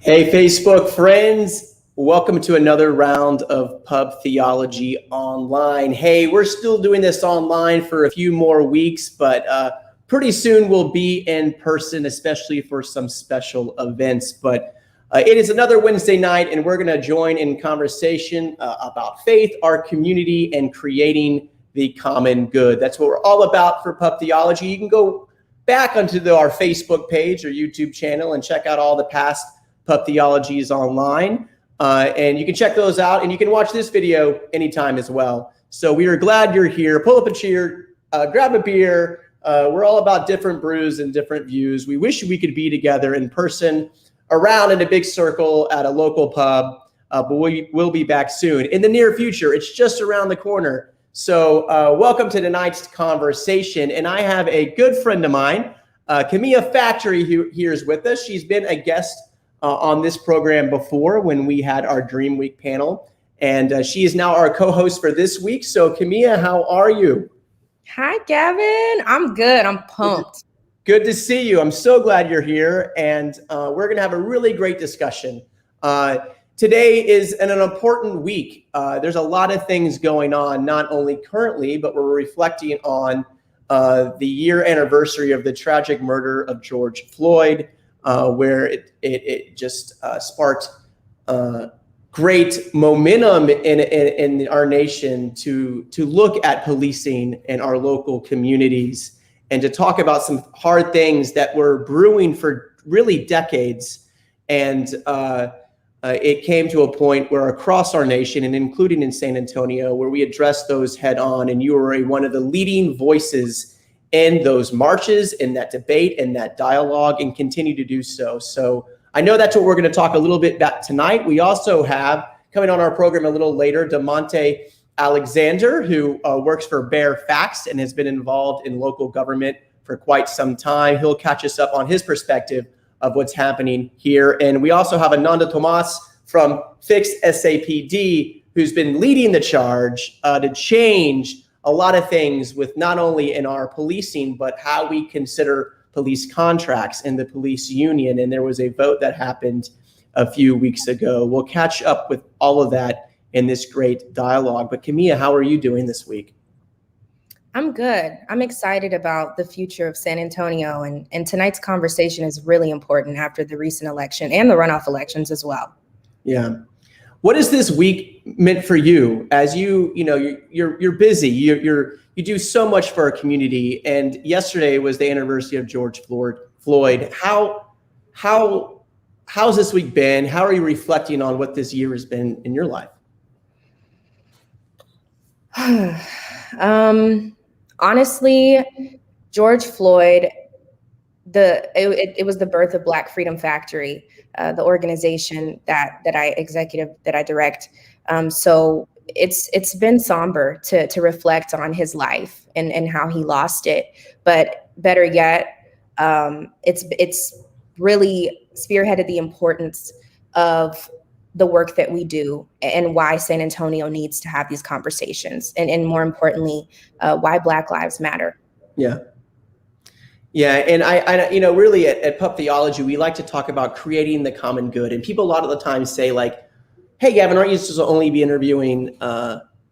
Hey, Facebook friends, welcome to another round of Pub Theology Online. Hey, we're still doing this online for a few more weeks, but pretty soon we'll be in person, especially for some special events. But it is another Wednesday night, and we're going to join in conversation about faith, our community, and creating the common good. That's what we're all about for Pub Theology. You can go back onto our Facebook page or YouTube channel and check out all the past Pub Theologies online, and you can check those out, and you can watch this video anytime as well. So we are glad you're here. Pull up a chair, grab a beer. We're all about different brews and different views. We wish we could be together in person, around in a big circle at a local pub, but we will be back soon. In the near future, it's just around the corner. So welcome to tonight's conversation, and I have a good friend of mine, Kimiya Factory, who here is with us. She's been a guest on this program before when we had our Dream Week panel, and she is now our co-host for this week. So Kimiya, how are you? Hi, Gavin. I'm good. I'm pumped. Good to see you. I'm so glad you're here, and we're going to have a really great discussion. Today is an important week. There's a lot of things going on, not only currently, but we're reflecting on the year anniversary of the tragic murder of George Floyd, where it just sparked great momentum in our nation to look at policing in our local communities and to talk about some hard things that were brewing for really decades. And it came to a point where across our nation, and including in San Antonio, where we addressed those head on, and you were one of the leading voices in those marches, in that debate, in that dialogue, and continue to do so. So I know that's what we're going to talk a little bit about tonight. We also have, coming on our program a little later, DeMonte Alexander, who works for Bear Facts and has been involved in local government for quite some time. He'll catch us up on his perspective of what's happening here. And we also have Ananda Tomas from Fix Sapd, who's been leading the charge to change a lot of things with not only in our policing, but how we consider police contracts in the police union. And there was a vote that happened a few weeks ago. We'll catch up with all of that in this great dialogue. But Kimiya, how are you doing this week? I'm good. I'm excited about the future of San Antonio. And tonight's conversation is really important after the recent election and the runoff elections as well. Yeah. What is this week meant for you? As you're busy, you do so much for our community, and yesterday was the anniversary of George Floyd. How's this week been? How are you reflecting on what this year has been in your life? Honestly, George Floyd, it was the birth of Black Freedom Factory, the organization that I direct. So it's been somber to reflect on his life and how he lost it. But better yet, it's really spearheaded the importance of the work that we do and why San Antonio needs to have these conversations, and more importantly, why Black lives matter. Yeah. Yeah, and I really at Pub Theology, we like to talk about creating the common good. And people a lot of the time say like, hey, Gavin, aren't you supposed to only be interviewing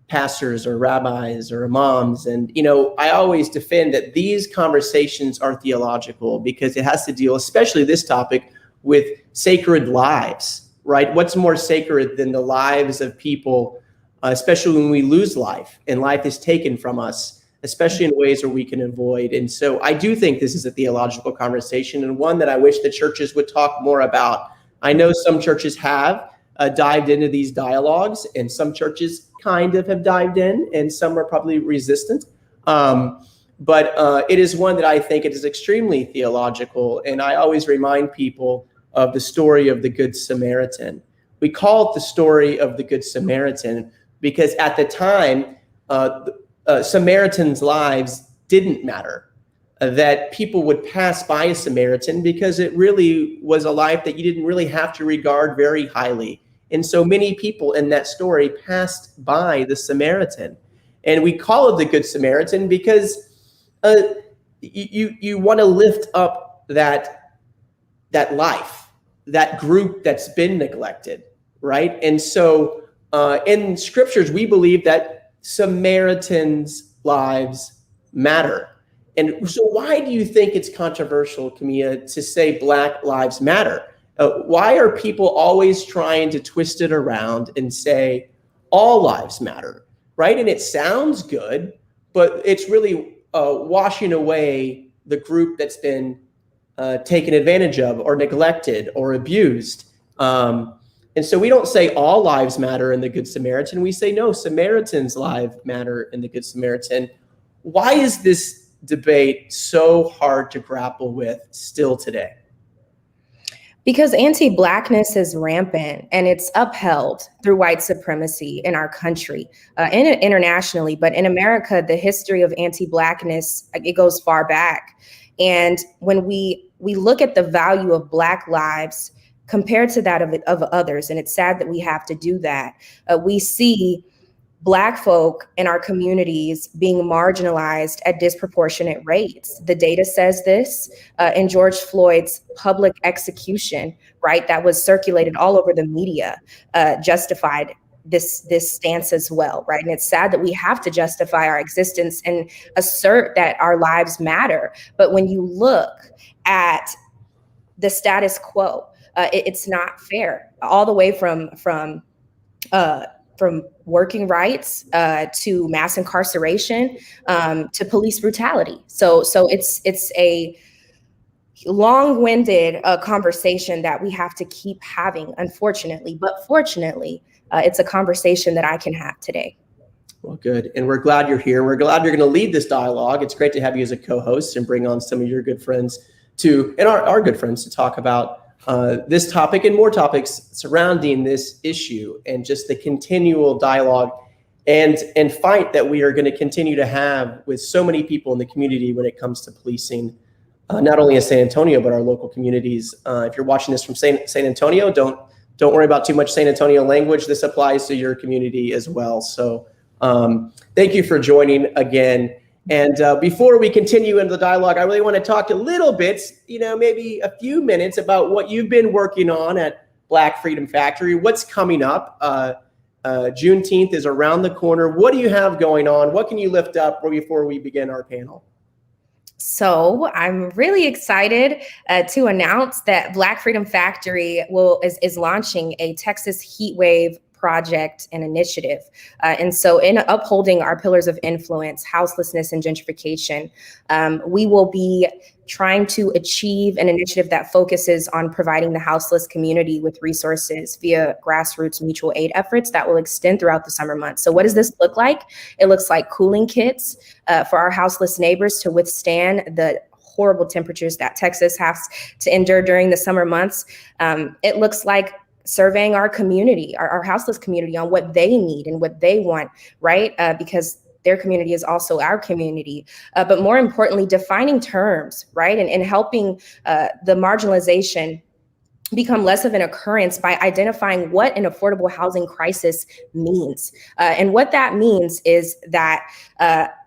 pastors or rabbis or imams? And, I always defend that these conversations are theological because it has to deal, especially this topic, with sacred lives, right? What's more sacred than the lives of people, especially when we lose life and life is taken from us, especially in ways where we can avoid. And so I do think this is a theological conversation, and one that I wish the churches would talk more about. I know some churches have dived into these dialogues, and some churches kind of have dived in, and some are probably resistant. But it is one that I think it is extremely theological. And I always remind people of the story of the Good Samaritan. We call it the story of the Good Samaritan because at the time, Samaritans' lives didn't matter, that people would pass by a Samaritan because it really was a life that you didn't really have to regard very highly. And so many people in that story passed by the Samaritan. And we call it the Good Samaritan because you want to lift up that life that group that's been neglected, right? And so in scriptures, we believe that Samaritans' lives matter. And so why do you think it's controversial, Kimiya, to say Black lives matter? Why are people always trying to twist it around and say all lives matter, right? And it sounds good, but it's really washing away the group that's been taken advantage of or neglected or abused. And so we don't say all lives matter in the Good Samaritan. We say, no, Samaritan's lives matter in the Good Samaritan. Why is this debate so hard to grapple with still today? Because anti-Blackness is rampant and it's upheld through white supremacy in our country and internationally. But in America, the history of anti-Blackness, it goes far back. And when we look at the value of Black lives compared to that of others, and it's sad that we have to do that, we see Black folk in our communities being marginalized at disproportionate rates. The data says this in George Floyd's public execution, right, that was circulated all over the media, justified this stance as well, right? And it's sad that we have to justify our existence and assert that our lives matter. But when you look at the status quo, it's not fair, all the way from working rights to mass incarceration to police brutality. So it's a long-winded conversation that we have to keep having, unfortunately. But fortunately, it's a conversation that I can have today. Well, good. And we're glad you're here. We're glad you're going to lead this dialogue. It's great to have you as a co-host and bring on some of your good friends and our good friends to talk about this topic and more topics surrounding this issue, and just the continual dialogue and fight that we are going to continue to have with so many people in the community when it comes to policing, not only in San Antonio, but our local communities. If you're watching this from San Antonio, don't worry about too much San Antonio language. This applies to your community as well. So thank you for joining again. And before we continue into the dialogue, I really want to talk a little bit, maybe a few minutes about what you've been working on at Black Freedom Factory. What's coming up? Juneteenth is around the corner. What do you have going on? What can you lift up before we begin our panel? So I'm really excited to announce that Black Freedom Factory is launching a Texas Heat Wave project and initiative. And so in upholding our pillars of influence, houselessness and gentrification, we will be trying to achieve an initiative that focuses on providing the houseless community with resources via grassroots mutual aid efforts that will extend throughout the summer months. So what does this look like? It looks like cooling kits for our houseless neighbors to withstand the horrible temperatures that Texas has to endure during the summer months. It looks like surveying our community, our houseless community, on what they need and what they want, right? Because their community is also our community. But more importantly, defining terms, right? And helping the marginalization become less of an occurrence by identifying what an affordable housing crisis means. And what that means is that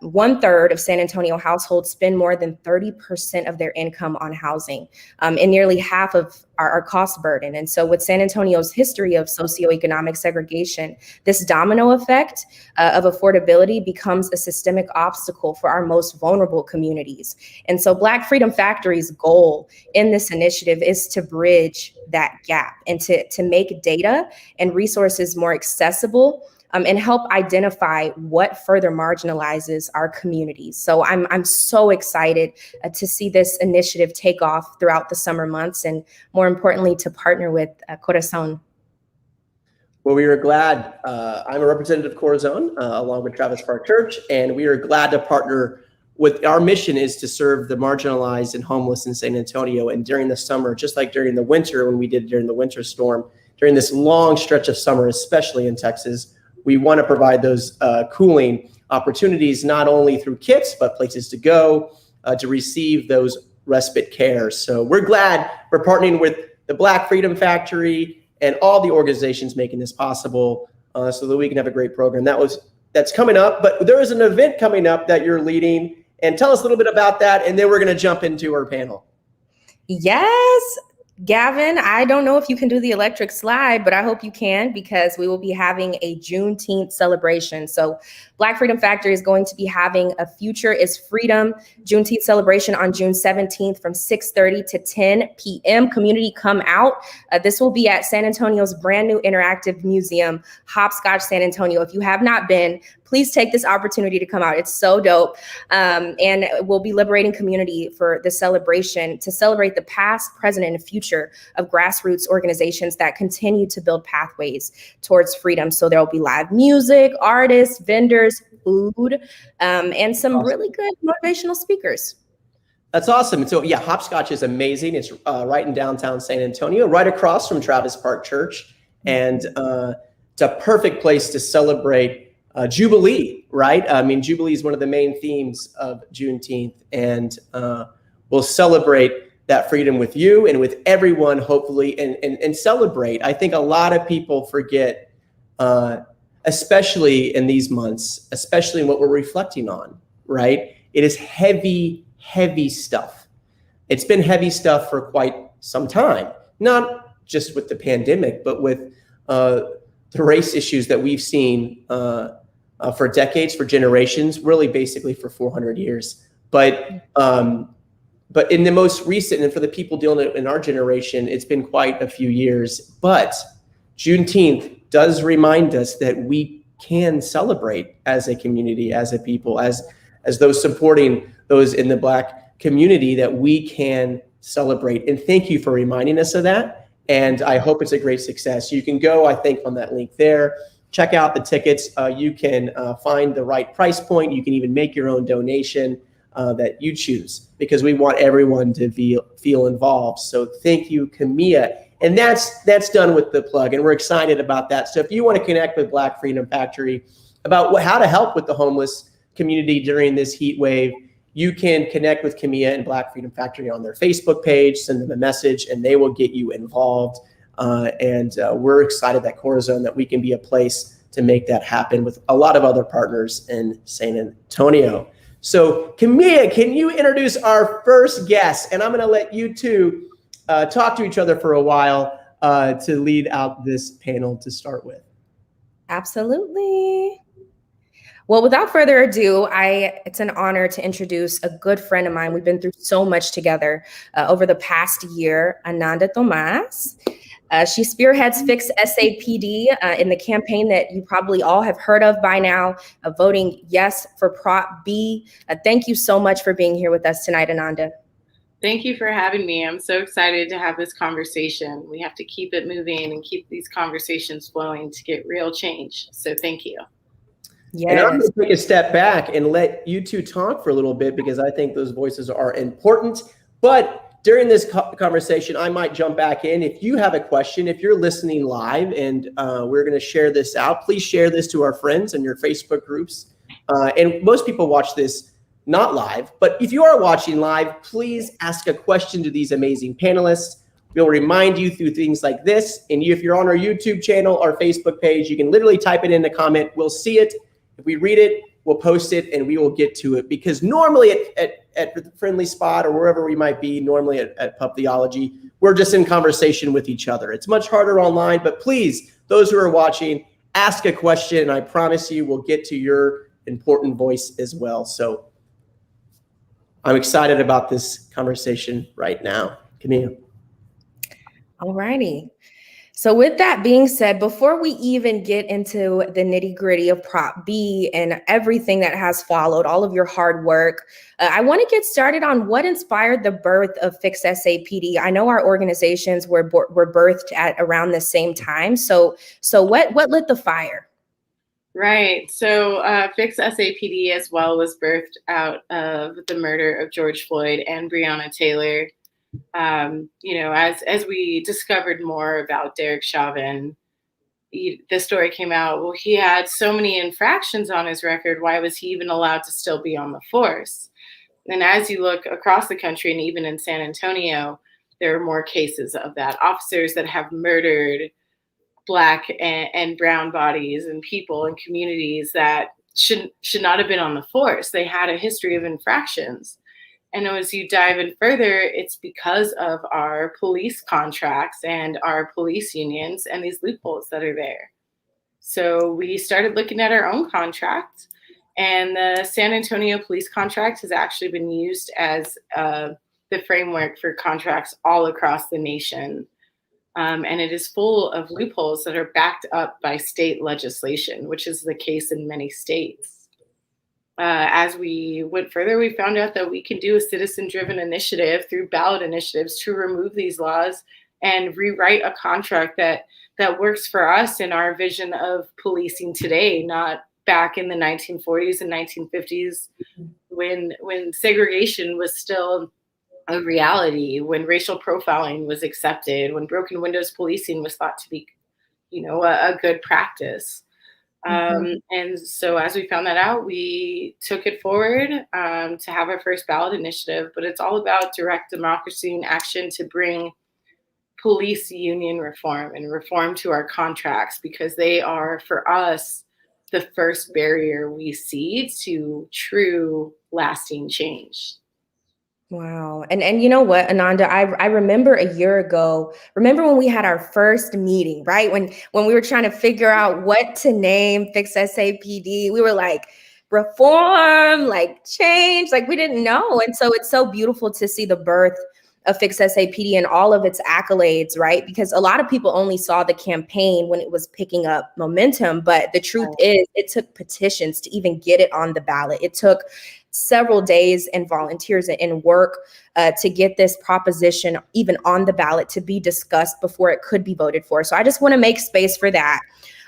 1/3 of San Antonio households spend more than 30% of their income on housing, and nearly half of our cost burden. And so with San Antonio's history of socioeconomic segregation, this domino effect of affordability becomes a systemic obstacle for our most vulnerable communities. And so Black Freedom Factory's goal in this initiative is to bridge that gap and to make data and resources more accessible, and help identify what further marginalizes our communities. So I'm so excited to see this initiative take off throughout the summer months, and more importantly, to partner with Corazon. Well, we are glad. I'm a representative of Corazon, along with Travis Park Church, and we are glad to partner with. Our mission is to serve the marginalized and homeless in San Antonio. And during the summer, just like during the winter, when we did during the winter storm, during this long stretch of summer, especially in Texas, we want to provide those cooling opportunities, not only through kits, but places to go to receive those respite care. So we're glad we're partnering with the Black Freedom Factory and all the organizations making this possible, so that we can have a great program. That's coming up, but there is an event coming up that you're leading, and tell us a little bit about that, and then we're going to jump into our panel. Yes. Gavin, I don't know if you can do the electric slide, but I hope you can, because we will be having a Juneteenth celebration. So Black Freedom Factory is going to be having a Future is Freedom Juneteenth celebration on June 17th from 6:30 to 10 p.m. Community, come out. This will be at San Antonio's brand new interactive museum, Hopscotch San Antonio. If you have not been, please take this opportunity to come out. It's so dope. And we'll be liberating community for the celebration to celebrate the past, present, and future of grassroots organizations that continue to build pathways towards freedom. So there will be live music, artists, vendors, food, and some really good motivational speakers. That's awesome. So yeah, Hopscotch is amazing. It's right in downtown San Antonio, right across from Travis Park Church. And it's a perfect place to celebrate Jubilee, right? I mean, Jubilee is one of the main themes of Juneteenth, and we'll celebrate that freedom with you and with everyone, hopefully, and celebrate. I think a lot of people forget, especially in these months, especially in what we're reflecting on, right? It is heavy, heavy stuff. It's been heavy stuff for quite some time, not just with the pandemic, but with the race issues that we've seen for decades, for generations, really basically for 400 years. But in the most recent, and for the people dealing in our generation, it's been quite a few years. But Juneteenth does remind us that we can celebrate as a community, as a people, as those supporting those in the Black community, that we can celebrate. And thank you for reminding us of that. And I hope it's a great success. You can go, I think, on that link there. Check out the tickets. You can find the right price point. You can even make your own donation that you choose, because we want everyone to feel involved. So thank you, Kimiya. And that's done with the plug, and we're excited about that. So if you want to connect with Black Freedom Factory about how to help with the homeless community during this heat wave, you can connect with Kimiya and Black Freedom Factory on their Facebook page, send them a message, and they will get you involved. And we're excited at Corazon that we can be a place to make that happen with a lot of other partners in San Antonio. So Kimiya, can you introduce our first guest? And I'm going to let you two talk to each other for a while to lead out this panel to start with. Absolutely. Well, without further ado, it's an honor to introduce a good friend of mine. We've been through so much together over the past year, Ananda Thomas. She spearheads Fix Sapd in the campaign that you probably all have heard of by now, voting yes for Prop B. Thank you so much for being here with us tonight, Ananda. Thank you for having me. I'm so excited to have this conversation. We have to keep it moving and keep these conversations flowing to get real change. So thank you. Yes. And I'm going to take a step back and let you two talk for a little bit, because I think those voices are important. But during this conversation, I might jump back in. If you have a question, if you're listening live and we're going to share this out, please share this to our friends and your Facebook groups. And most people watch this not live, but if you are watching live, please ask a question to these amazing panelists. We'll remind you through things like this. And if you're on our YouTube channel or Facebook page, you can literally type it in the comment. We'll see it. If we read it, we'll post it, and we will get to it. Because normally at the Friendly Spot or wherever we might be, normally at Pub Theology, we're just in conversation with each other. It's much harder online, but please, those who are watching, ask a question, and I promise you we'll get to your important voice as well. So I'm excited about this conversation right now. Kimiya. All righty. So with that being said, before we even get into the nitty gritty of Prop B and everything that has followed, all of your hard work, I want to get started on what inspired the birth of Fix Sapd. I know our organizations were birthed at around the same time. So what lit the fire? Right. So Fix Sapd as well was birthed out of the murder of George Floyd and Breonna Taylor. As we discovered more about Derek Chauvin, the story came out, well, he had so many infractions on his record. Why was he even allowed to still be on the force? And as you look across the country and even in San Antonio, there are more cases of that. Officers that have murdered Black and brown bodies and people and communities that should not have been on the force. They had a history of infractions. And as you dive in further, it's because of our police contracts and our police unions and these loopholes that are there. So we started looking at our own contract, and the San Antonio police contract has actually been used as the framework for contracts all across the nation. And it is full of loopholes that are backed up by state legislation, which is the case in many states. As we went further, we found out that we can do a citizen-driven initiative through ballot initiatives to remove these laws and rewrite a contract that works for us in our vision of policing today, not back in the 1940s and 1950s when segregation was still a reality, when racial profiling was accepted, when broken windows policing was thought to be, a good practice. And so as we found that out, we took it forward to have our first ballot initiative, but it's all about direct democracy in action to bring police union reform and reform to our contracts, because they are, for us, the first barrier we see to true lasting change. Wow. And you know what, Ananda, I remember a year ago, when we had our first meeting, right? When we were trying to figure out what to name Fix SAPD, we were like, reform, like change, like we didn't know. And so it's so beautiful to see the birth of Fix SAPD and all of its accolades, right? Because a lot of people only saw the campaign when it was picking up momentum. But the truth is, it took petitions to even get it on the ballot. It took several days and volunteers and work to get this proposition even on the ballot to be discussed before it could be voted for. So I just want to make space for that.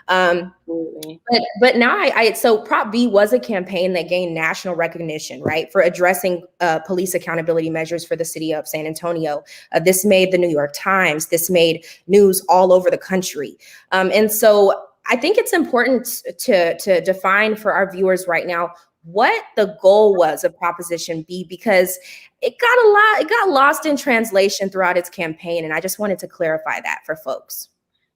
But now so Prop B was a campaign that gained national recognition, right, for addressing police accountability measures for the city of San Antonio. This made the New York Times. This made news all over the country. And so I think it's important to define for our viewers right now what the goal was of Proposition B, because it got lost in translation throughout its campaign. And I just wanted to clarify that for folks.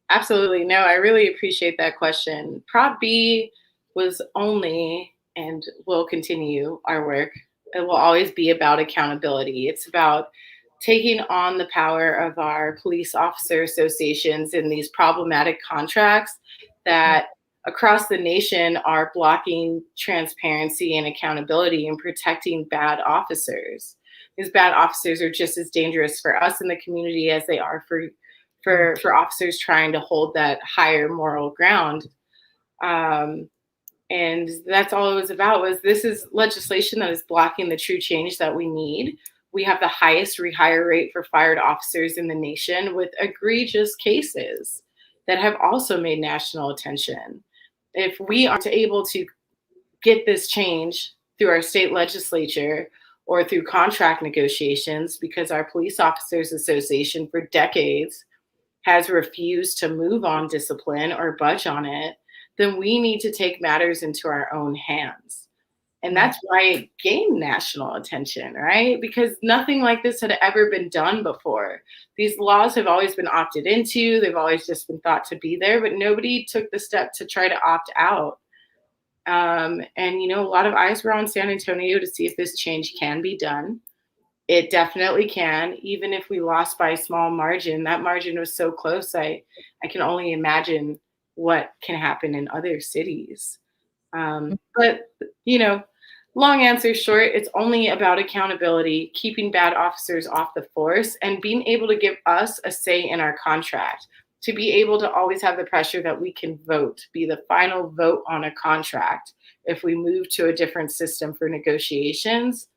Absolutely. No, I really appreciate that question. Prop B was only, and will continue our work, it will always be about accountability. It's about taking on the power of our police officer associations in these problematic contracts that across the nation are blocking transparency and accountability and protecting bad officers. These bad officers are just as dangerous for us in the community as they are for officers trying to hold that higher moral ground. And that's all it was about, was this is legislation that is blocking the true change that we need. We have the highest rehire rate for fired officers in the nation, with egregious cases that have also made national attention. If we aren't able to get this change through our state legislature or through contract negotiations, because our police officers association for decades has refused to move on discipline or budge on it, then we need to take matters into our own hands. And that's why it gained national attention, right? Because nothing like this had ever been done before. These laws have always been opted into. They've always just been thought to be there, but nobody took the step to try to opt out. And, a lot of eyes were on San Antonio to see if this change can be done. It definitely can, even if we lost by a small margin. That margin was so close, I can only imagine what can happen in other cities. But, long answer short, it's only about accountability, keeping bad officers off the force, and being able to give us a say in our contract, to be able to always have the pressure that we can vote, be the final vote on a contract if we move to a different system for negotiations.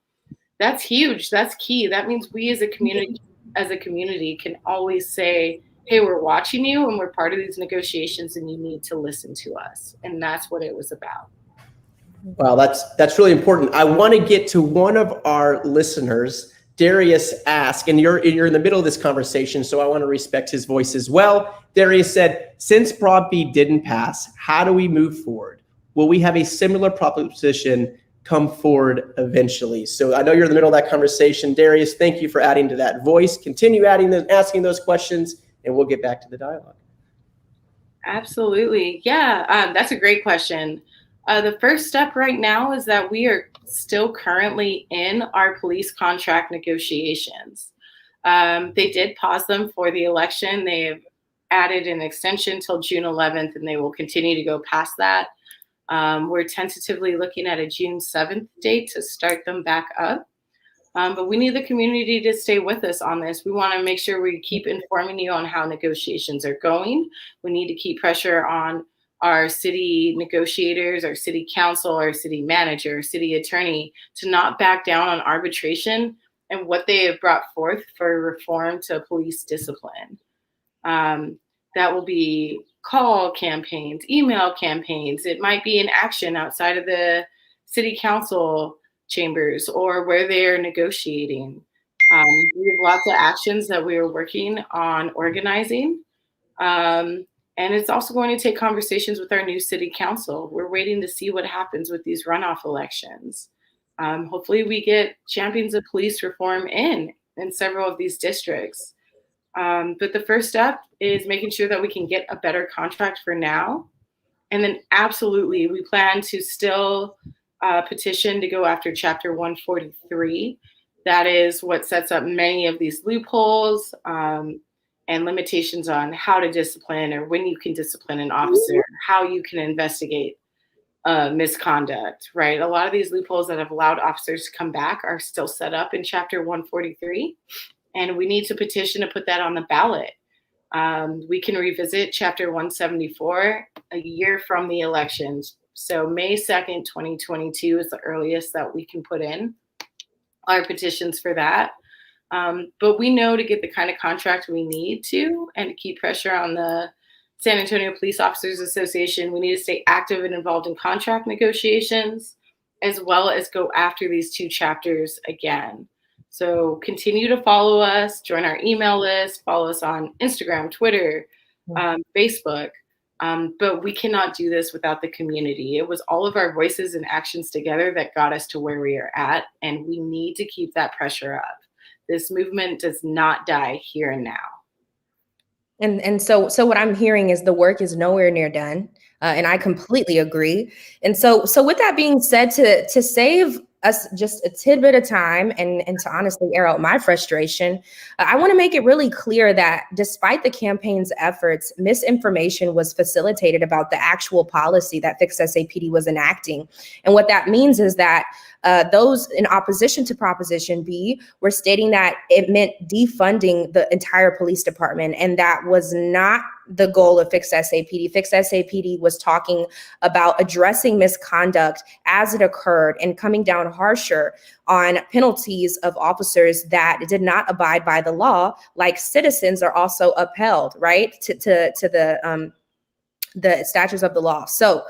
That's huge. That's key. That means we as a community can always say, hey, we're watching you and we're part of these negotiations and you need to listen to us. And that's what it was about. Wow, that's really important. I want to get to one of our listeners. Darius asked, and you're in the middle of this conversation, so I want to respect his voice as well. Darius said, since Prop B didn't pass, how do we move forward? Will we have a similar proposition come forward eventually? So I know you're in the middle of that conversation. Darius, thank you for adding to that voice. Continue asking those questions, and we'll get back to the dialogue. Absolutely. Yeah, that's a great question. The first step right now is that we are still currently in our police contract negotiations. They did pause them for the election. They have added an extension till June 11th, and they will continue to go past that. We're tentatively looking at a June 7th date to start them back up. But we need the community to stay with us on this. We want to make sure we keep informing you on how negotiations are going. We need to keep pressure on our city negotiators, our city council, our city manager, city attorney to not back down on arbitration and what they have brought forth for reform to police discipline. That will be call campaigns, email campaigns. It might be an action outside of the city council chambers or where they're negotiating. We have lots of actions that we are working on organizing. And it's also going to take conversations with our new city council. We're waiting to see what happens with these runoff elections. Hopefully we get champions of police reform in several of these districts. But the first step is making sure that we can get a better contract for now. And then absolutely, we plan to still petition to go after Chapter 143. That is what sets up many of these loopholes and limitations on how to discipline or when you can discipline an officer, how you can investigate misconduct, right? A lot of these loopholes that have allowed officers to come back are still set up in Chapter 143. And we need to petition to put that on the ballot. We can revisit Chapter 174 a year from the elections. So May 2nd, 2022 is the earliest that we can put in our petitions for that. But we know to get the kind of contract we need to and to keep pressure on the San Antonio Police Officers Association, we need to stay active and involved in contract negotiations, as well as go after these two chapters again. So continue to follow us, join our email list, follow us on Instagram, Twitter, Facebook. But we cannot do this without the community. It was all of our voices and actions together that got us to where we are at, and we need to keep that pressure up. This movement does not die here and now. And so what I'm hearing is the work is nowhere near done, and I completely agree. And so with that being said, to save us just a tidbit of time and to honestly air out my frustration, I want to make it really clear that despite the campaign's efforts, misinformation was facilitated about the actual policy that Fix SAPD was enacting. And what that means is that those in opposition to Proposition B were stating that it meant defunding the entire police department, and that was not the goal of Fix SAPD. Fix SAPD was talking about addressing misconduct as it occurred and coming down harsher on penalties of officers that did not abide by the law, like citizens are also upheld, right, to the statutes of the law. So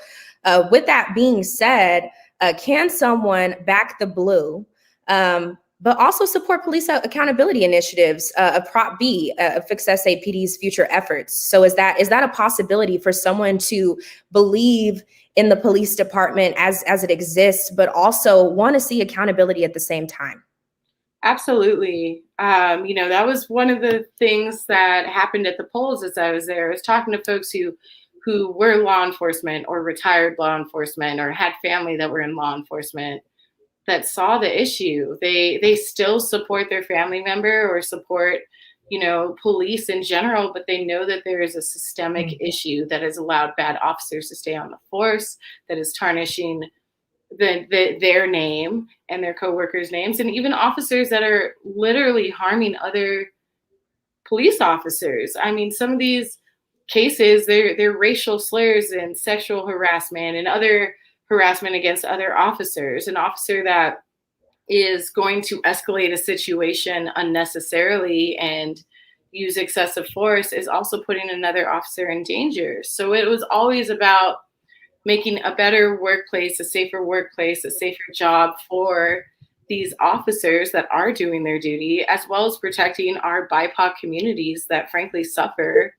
with that being said, can someone back the blue, but also support police accountability initiatives, Prop B, Fix SAPD's future efforts? So is that a possibility for someone to believe in the police department as it exists, but also want to see accountability at the same time? Absolutely. That was one of the things that happened at the polls as I was there. I was talking to folks who were law enforcement or retired law enforcement or had family that were in law enforcement that saw the issue. They still support their family member or support, police in general, but they know that there is a systemic issue that has allowed bad officers to stay on the force, that is tarnishing their name and their coworkers' names, and even officers that are literally harming other police officers. I mean, some of these cases, they're racial slurs and sexual harassment and other harassment against other officers. An officer that is going to escalate a situation unnecessarily and use excessive force is also putting another officer in danger. So it was always about making a better workplace, a safer job for these officers that are doing their duty, as well as protecting our BIPOC communities that frankly suffer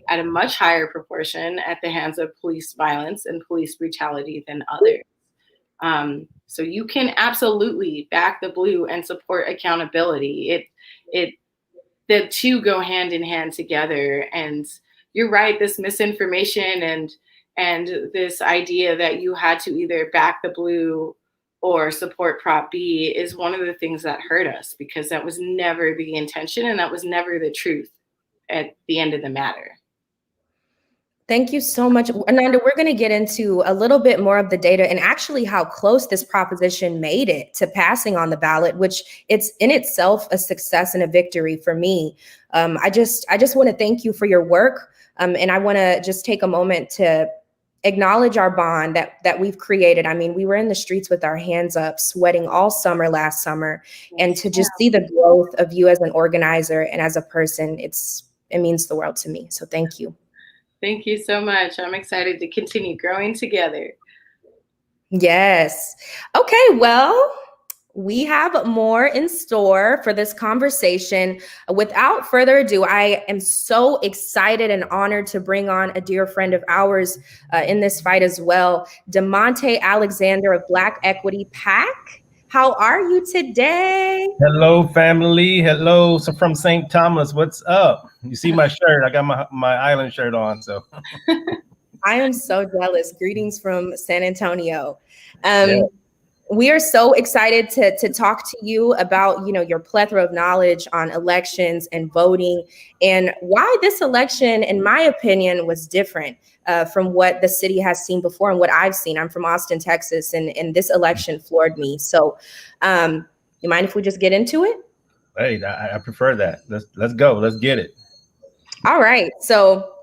at a much higher proportion at the hands of police violence and police brutality than others. So you can absolutely back the blue and support accountability. The two go hand in hand together. And you're right, this misinformation And this idea that you had to either back the blue or support Prop B is one of the things that hurt us, because that was never the intention and that was never the truth at the end of the matter. Thank you so much. Ananda, we're going to get into a little bit more of the data and actually how close this proposition made it to passing on the ballot, which it's in itself a success and a victory for me. I just want to thank you for your work. And I want to just take a moment to acknowledge our bond that we've created. I mean, we were in the streets with our hands up, sweating all summer last summer, and to just see the growth of you as an organizer and as a person, it means the world to me. So thank you. Thank you so much. I'm excited to continue growing together. Yes. Okay, well, we have more in store for this conversation. Without further ado, I am so excited and honored to bring on a dear friend of ours in this fight as well, DeMonte Alexander of Black Equity PAC. How are you today? Hello, family. Hello. So from St. Thomas, what's up? You see my shirt? I got my island shirt on. So I am so jealous. Greetings from San Antonio. We are so excited to talk to you about, your plethora of knowledge on elections and voting, and why this election, in my opinion, was different from what the city has seen before and what I've seen. I'm from Austin, Texas, and this election floored me. So you mind if we just get into it? Hey, I prefer that. Let's go. Let's get it. All right. So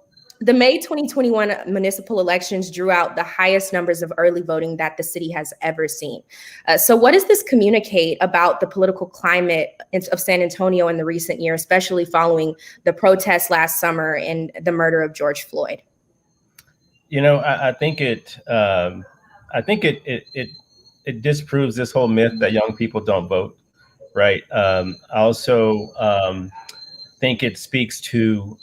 the May 2021 municipal elections drew out the highest numbers of early voting that the city has ever seen. So what does this communicate about the political climate of San Antonio in the recent year, especially following the protests last summer and the murder of George Floyd? I think it disproves this whole myth that young people don't vote, right? I also think it speaks to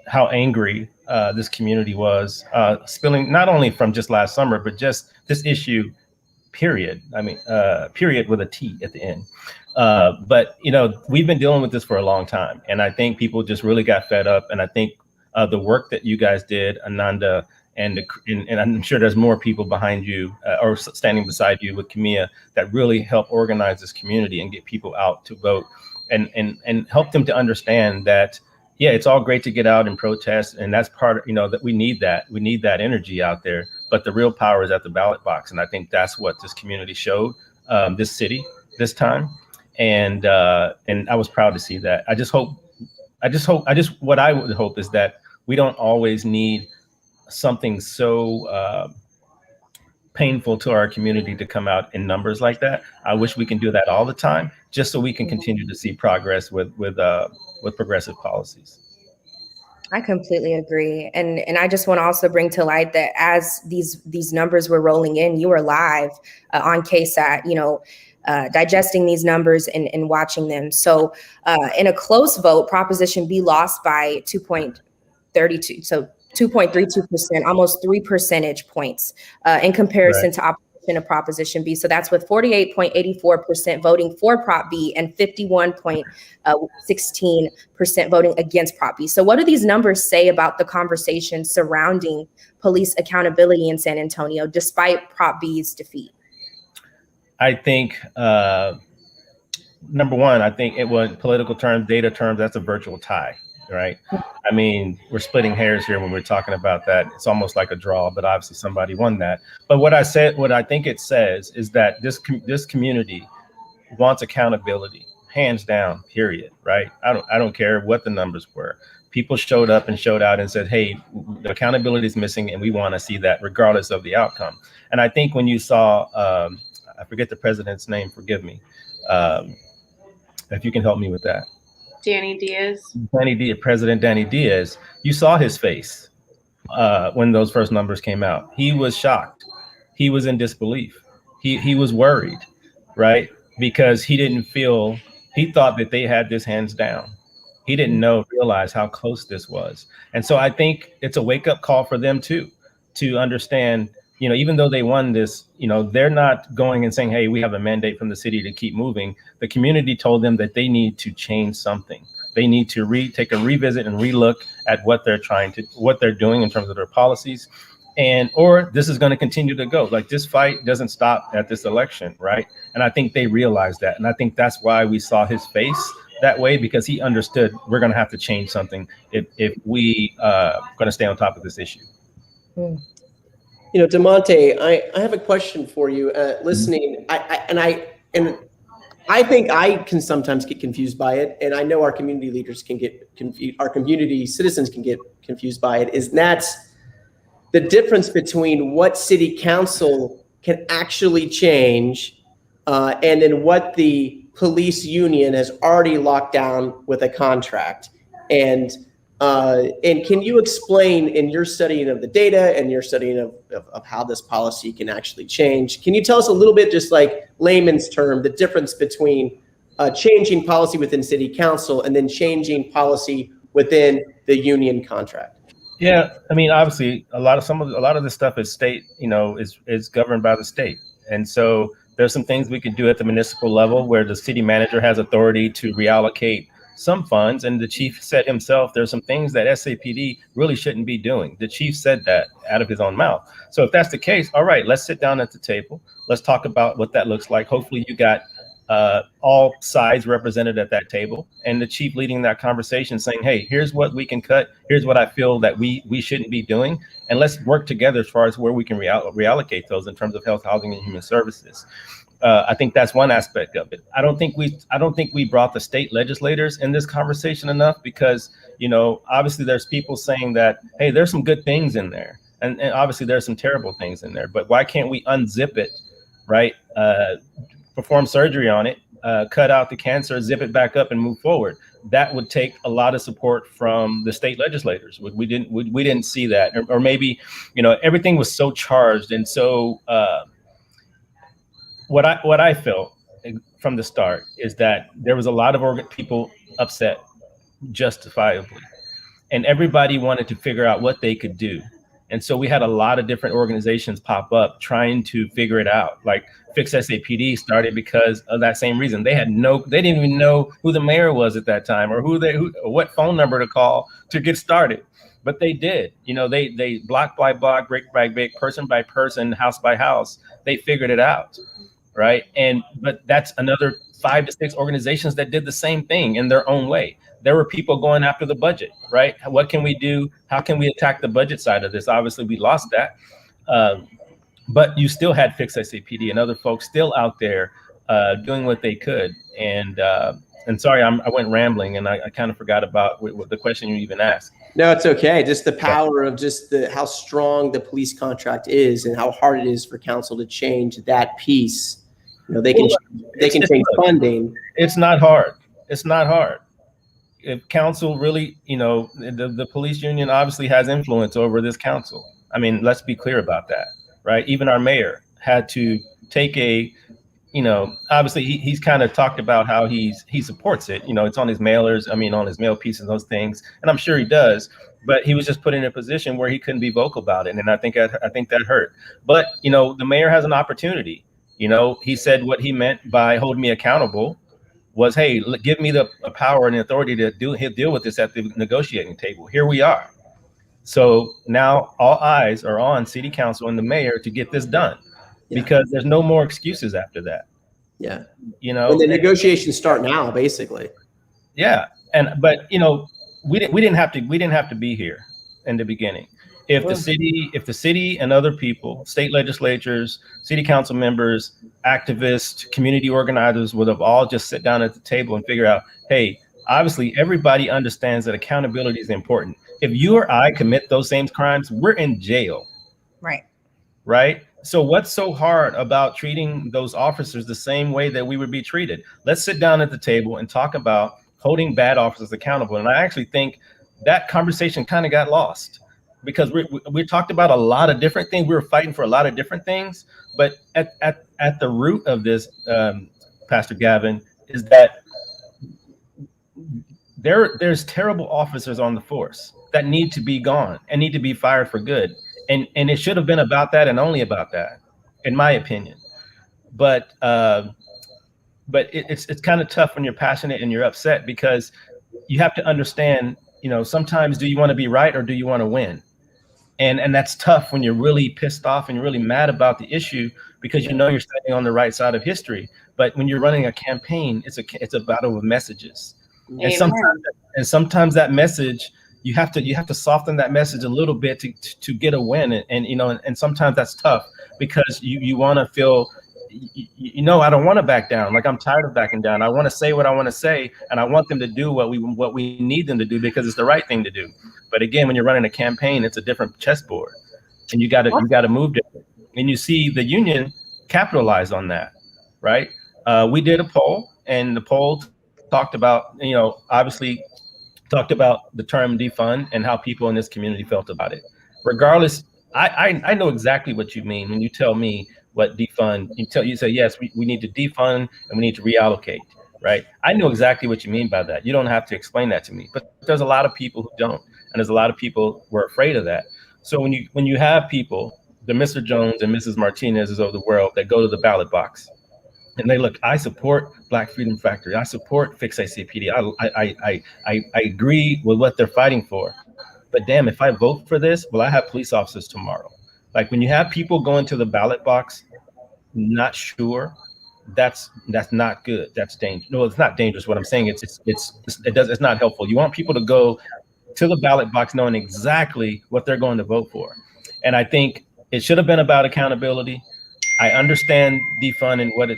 how angry this community was, spilling not only from just last summer, but just this issue, period. I mean, period with a T at the end. But, we've been dealing with this for a long time. And I think people just really got fed up. And I think the work that you guys did, Ananda, and I'm sure there's more people behind you or standing beside you with Kimiya that really help organize this community and get people out to vote and help them to understand that, yeah, it's all great to get out and protest. And that's part of, that we need that energy out there. But the real power is at the ballot box. And I think that's what this community showed this city this time. And I was proud to see that. What I would hope is that we don't always need something so painful to our community to come out in numbers like that. I wish we can do that all the time, just so we can continue to see progress with progressive policies. I completely agree. And I just want to also bring to light that as these numbers were rolling in, you were live on KSAT, digesting these numbers and watching them. So in a close vote, Proposition B lost by 2.32. So 2.32%, almost 3 percentage points in comparison to opposition to Proposition B. So that's with 48.84% voting for Prop B and 51.16% voting against Prop B. So what do these numbers say about the conversation surrounding police accountability in San Antonio, despite Prop B's defeat? I think, number one, I think it was political terms, data terms, that's a virtual tie, right? I mean, we're splitting hairs here when we're talking about that. It's almost like a draw, but obviously somebody won that. But what I think it says is that this community wants accountability, hands down, period, right? I don't care what the numbers were. People showed up and showed out and said, hey, the accountability is missing and we want to see that regardless of the outcome. And I think when you saw, I forget the president's name, forgive me, if you can help me with that. President Danny Diaz, you saw his face when those first numbers came out. He was shocked. He was in disbelief. He was worried, right? Because he thought that they had this hands down. He didn't realize how close this was. And so I think it's a wake up call for them too, to understand, even though they won this, they're not going and saying, hey, we have a mandate from the city to keep moving. The community told them that they need to change something. they need to take a revisit and relook at what they're doing in terms of their policies. Or this is going to continue to go. Like, this fight doesn't stop at this election, right? And I think they realized that. And I think that's why we saw his face that way, because he understood we're going to have to change something if we going to stay on top of this issue. You know, DeMonte, I have a question for you. Listening, I think I can sometimes get confused by it, and I know our community leaders can get confused. Our community citizens can get confused by it. Is that's the difference between what city council can actually change and then what the police union has already locked down with a contract. And can you explain, in your studying of the data and your studying of how this policy can actually change, can you tell us a little bit, just like layman's term, the difference between changing policy within city council and then changing policy within the union contract? Yeah, I mean, obviously, a lot of this stuff is state, is governed by the state, and so there's some things we can do at the municipal level where the city manager has authority to reallocate some funds, and the chief said himself, there's some things that Sapd really shouldn't be doing. The chief said that out of his own mouth. So if that's the case, all right, let's sit down at the table. Let's talk about what that looks like. Hopefully you got all sides represented at that table, and the chief leading that conversation saying, hey, here's what we can cut. Here's what I feel that we shouldn't be doing. And let's work together as far as where we can reallocate those in terms of health, housing, and human services. I think that's one aspect of it. I don't think we brought the state legislators in this conversation enough, because, obviously there's people saying that, hey, there's some good things in there. And obviously there's some terrible things in there, but why can't we unzip it, right? Perform surgery on it, cut out the cancer, zip it back up and move forward. That would take a lot of support from the state legislators. We didn't see that, or maybe, everything was so charged. And so what I felt from the start is that there was a lot of people upset, justifiably, and everybody wanted to figure out what they could do. And so we had a lot of different organizations pop up trying to figure it out. Like Fix Sapd started because of that same reason. They didn't even know who the mayor was at that time, or what phone number to call to get started. But they did. They block by block, brick by brick, person by person, house by house, they figured it out, right? But that's another 5 to 6 organizations that did the same thing in their own way. There were people going after the budget, right? What can we do? How can we attack the budget side of this? Obviously, we lost that. But you still had Fix Sapd and other folks still out there doing what they could. And sorry, I went rambling, and I kind of forgot about what the question you even asked. No, it's okay. Just the power of how strong the police contract is, and how hard it is for council to change that piece. They can change funding. It's not hard. If council really, the police union obviously has influence over this council. I mean, let's be clear about that, right? Even our mayor had to take obviously he's kind of talked about how he supports it. It's on his mailers, on his mail pieces, those things, and I'm sure he does. But he was just put in a position where he couldn't be vocal about it, and I think that hurt. But the mayor has an opportunity. He said what he meant by hold me accountable was, hey, give me the power and the authority to deal with this at the negotiating table. Here we are. So now all eyes are on city council and the mayor to get this done, because there's no more excuses after that. Yeah. And the negotiations start now, basically. Yeah. But we didn't have to be here in the beginning. If the city and other people, state legislatures, city council members, activists, community organizers would have all just sit down at the table and figure out, hey, obviously everybody understands that accountability is important. If you or I commit those same crimes, we're in jail. Right. So what's so hard about treating those officers the same way that we would be treated? Let's sit down at the table and talk about holding bad officers accountable. And I actually think that conversation kind of got lost, because we talked about a lot of different things. We were fighting for a lot of different things. But at the root of this, Pastor Gavin, is that there's terrible officers on the force that need to be gone and need to be fired for good. And it should have been about that and only about that, in my opinion. But it's kind of tough when you're passionate and you're upset, because you have to understand, sometimes do you want to be right or do you want to win? And that's tough when you're really pissed off and you're really mad about the issue because you're standing on the right side of history. But when you're running a campaign, it's a battle of messages. And sometimes that message, you have to soften that message a little bit to get a win. And sometimes that's tough because you want to feel, I don't want to back down. Like, I'm tired of backing down. I want to say what I want to say, and I want them to do what we need them to do because it's the right thing to do. But again, when you're running a campaign, it's a different chessboard, and you got to move different. And you see the union capitalize on that, right? We did a poll, and the poll talked about, obviously talked about the term defund and how people in this community felt about it. Regardless, I know exactly what you mean when you tell me what defund. You say, yes, we need to defund and we need to reallocate, right? I know exactly what you mean by that. You don't have to explain that to me, but there's a lot of people who don't. And there's a lot of people who are afraid of that. So when you have people, the Mr. Jones and Mrs. Martinez's of the world that go to the ballot box and they look, I support Black Freedom Factory. I support Fix Sapd. I agree with what they're fighting for. But damn, if I vote for this, will I have police officers tomorrow? Like, when you have people going to the ballot box, not sure, that's not good. That's dangerous. No, it's not dangerous. What I'm saying, it's not helpful. You want people to go to the ballot box knowing exactly what they're going to vote for. And I think it should have been about accountability. I understand defund and what it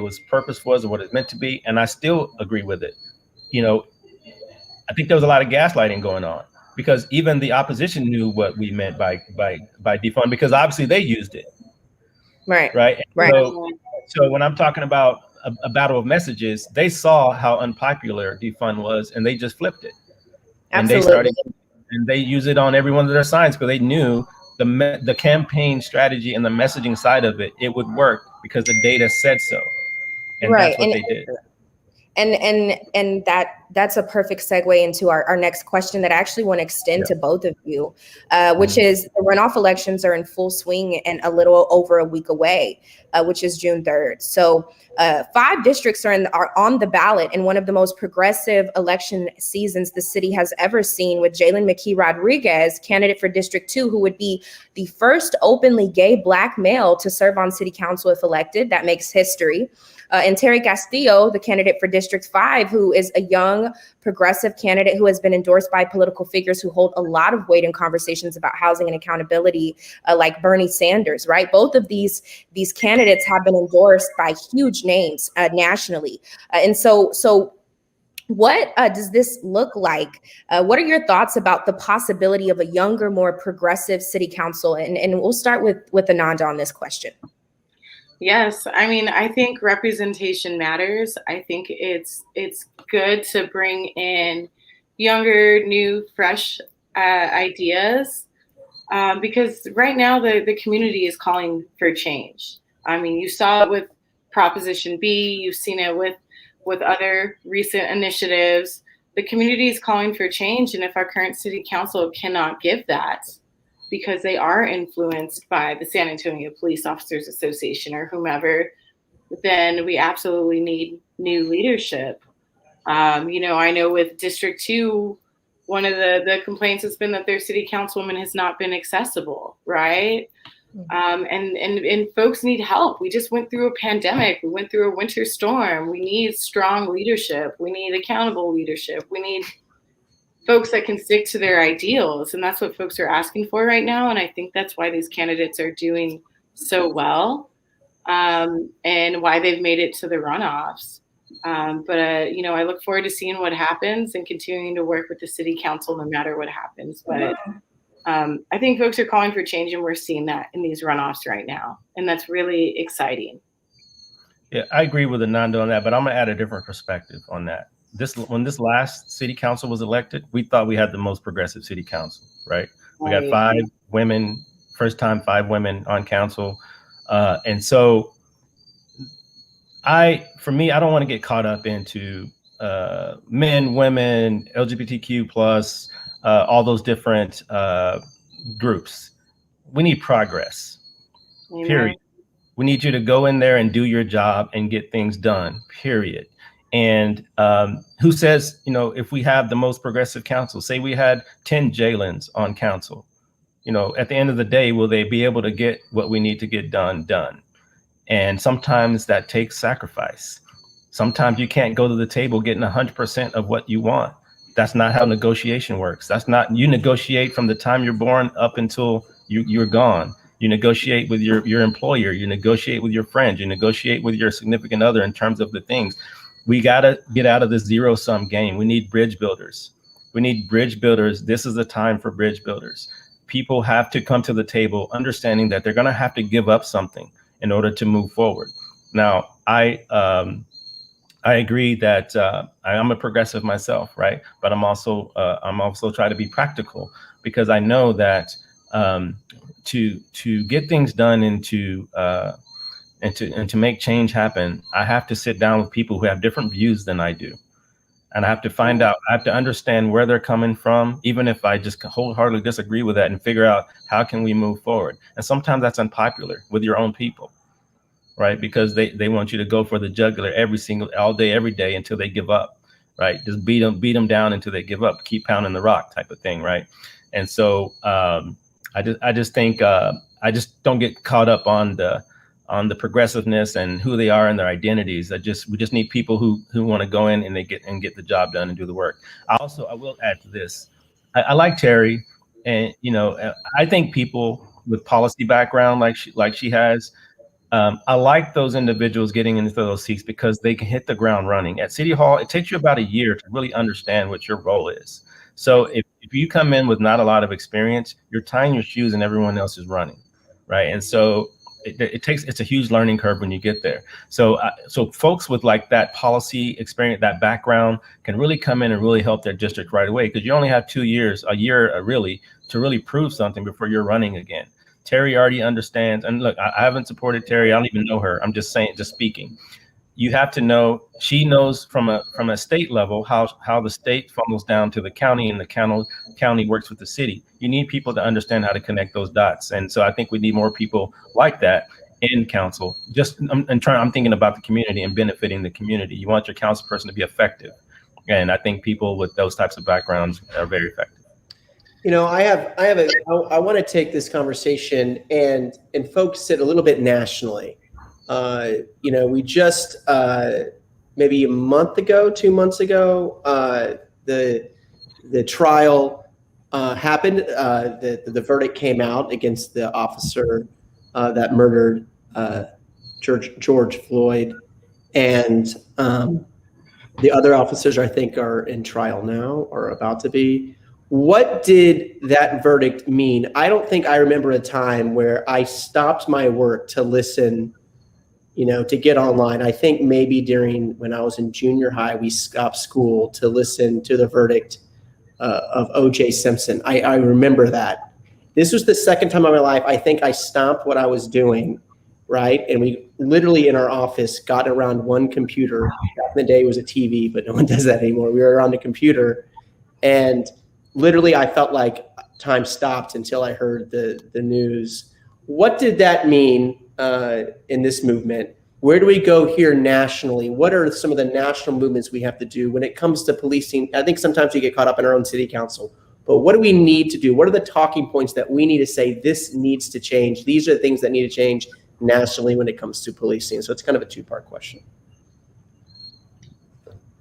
was purpose was and what it's meant to be, and I still agree with it. I think there was a lot of gaslighting going on because even the opposition knew what we meant by defund because obviously they used it. Right. So when I'm talking about a battle of messages, they saw how unpopular defund was, and they just flipped it. Absolutely. And they use it on every one of their signs because they knew the campaign strategy and the messaging side of it would work because the data said so. And that's what they did. And that's a perfect segue into our next question that I actually want to extend to both of you, which is the runoff elections are in full swing and a little over a week away, which is June 3rd. So 5 districts are on the ballot in one of the most progressive election seasons the city has ever seen, with Jalen McKee Rodriguez, candidate for District 2, who would be the first openly gay Black male to serve on city council if elected. That makes history. And Terry Castillo, the candidate for District 5, who is a young progressive candidate who has been endorsed by political figures who hold a lot of weight in conversations about housing and accountability, like Bernie Sanders, right? Both of these candidates have been endorsed by huge names nationally. And so what does this look like? What are your thoughts about the possibility of a younger, more progressive city council? And we'll start with Ananda on this question. Yes, I mean, I think representation matters. I think it's good to bring in younger, new, fresh ideas because right now the community is calling for change. I mean, you saw it with Proposition B, you've seen it with other recent initiatives. The community is calling for change, and if our current city council cannot give that, because they are influenced by the San Antonio Police Officers Association or whomever, then we absolutely need new leadership. I know with District 2, one of the complaints has been that their city councilwoman has not been accessible, right? And folks need help. We just went through a pandemic. We went through a winter storm. We need strong leadership. We need accountable leadership. We need folks that can stick to their ideals. And that's what folks are asking for right now. And I think that's why these candidates are doing so well and why they've made it to the runoffs. But I look forward to seeing what happens and continuing to work with the city council no matter what happens. But I think folks are calling for change, and we're seeing that in these runoffs right now. And that's really exciting. Yeah, I agree with Ananda on that, but I'm going to add a different perspective on that. When this last city council was elected, we thought we had the most progressive city council, right? We got 5 women, first time 5 women on council. And so I don't want to get caught up into men, women, LGBTQ plus, all those different groups. We need progress, period. We need you to go in there and do your job and get things done, period. And who says, if we have the most progressive council, say we had 10 Jalens on council, at the end of the day, will they be able to get what we need to get done? And sometimes that takes sacrifice. Sometimes you can't go to the table getting 100% of what you want. That's not how negotiation works. That's not, you negotiate from the time you're born up until you're gone. You negotiate with your employer, you negotiate with your friends, you negotiate with your significant other in terms of the things. We got to get out of this zero-sum game. We need bridge builders. We need bridge builders. This is the time for bridge builders. People have to come to the table understanding that they're going to have to give up something in order to move forward. Now, I agree that I'm a progressive myself, right? But I'm also trying to be practical, because I know that to get things done and to make change happen, I have to sit down with people who have different views than I do. And I have to find out, I have to understand where they're coming from, even if I just wholeheartedly disagree with that, and figure out how can we move forward. And sometimes that's unpopular with your own people, right? Because they want you to go for the jugular all day, every day until they give up, right? Just beat them down until they give up, keep pounding the rock type of thing, right? And so I just think I just don't get caught up on the progressiveness and who they are and their identities. We just need people who want to go in and get the job done and do the work. I will add to this. I like Terry, and I think people with policy background like she has. I like those individuals getting into those seats because they can hit the ground running. At City Hall, it takes you about a year to really understand what your role is. So if you come in with not a lot of experience, you're tying your shoes and everyone else is running, right? And so it's a huge learning curve when you get there. So folks with like that policy experience, that background, can really come in and really help their district right away, because you only have a year really to really prove something before you're running again. Terry already understands, and look, I haven't supported Terry. I don't even know her. I'm just speaking. You have to know, she knows from a state level how the state funnels down to the county, and the county works with the city. You need people to understand how to connect those dots. And so I think we need more people like that in council. I'm thinking about the community and benefiting the community. You want your council person to be effective. And I think people with those types of backgrounds are very effective. I want to take this conversation and focus it a little bit nationally. We just maybe a month ago, 2 months ago, the trial happened. The verdict came out against the officer that murdered George Floyd, and the other officers, I think, are in trial now or about to be. What did that verdict mean? I don't think I remember a time where I stopped my work to listen, to get online. I think maybe when I was in junior high, we stopped school to listen to the verdict of O.J. Simpson. I remember that. This was the second time in my life I think I stopped what I was doing, right? And we literally in our office got around one computer. Back in the day it was a TV, but no one does that anymore. We were around a computer, and literally I felt like time stopped until I heard the news. What did that mean in this movement? Where do we go here nationally? What are some of the national movements we have to do when it comes to policing? I think sometimes we get caught up in our own city council, but what do we need to do? What are the talking points that we need to say, this needs to change? These are the things that need to change nationally when it comes to policing. So it's kind of a two-part question.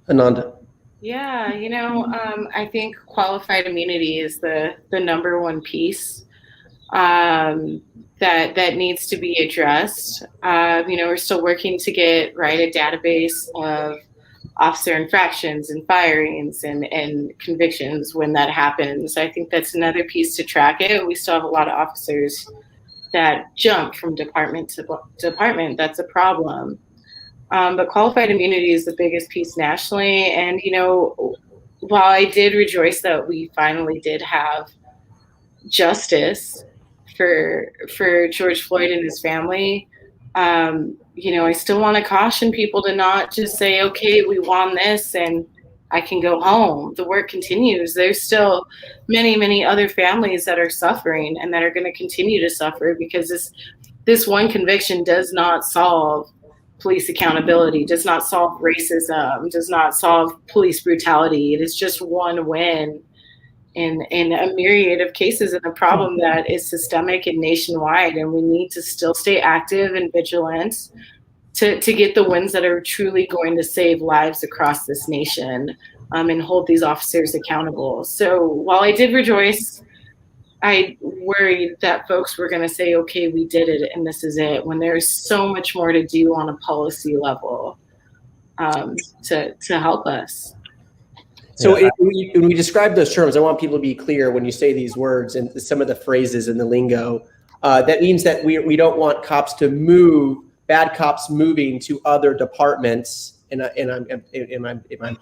Ananda. Yeah, I think qualified immunity is the number one piece that needs to be addressed. We're still working to get a database of officer infractions and firings and convictions when that happens. I think that's another piece to track it. We still have a lot of officers that jump from department to department. That's a problem. But qualified immunity is the biggest piece nationally. And, while I did rejoice that we finally did have justice for George Floyd and his family, I still want to caution people to not just say, okay, we won this and I can go home. The work continues. There's still many, many other families that are suffering and that are going to continue to suffer because this one conviction does not solve police accountability, does not solve racism, does not solve police brutality. It is just one win in a myriad of cases, and a problem that is systemic and nationwide. And we need to still stay active and vigilant to get the wins that are truly going to save lives across this nation, and hold these officers accountable. So while I did rejoice, I worried that folks were going to say, okay, we did it and this is it, when there's so much more to do on a policy level to help us. So when we describe those terms, I want people to be clear when you say these words and some of the phrases in the lingo. That means that we don't want cops to move, bad cops moving to other departments. And I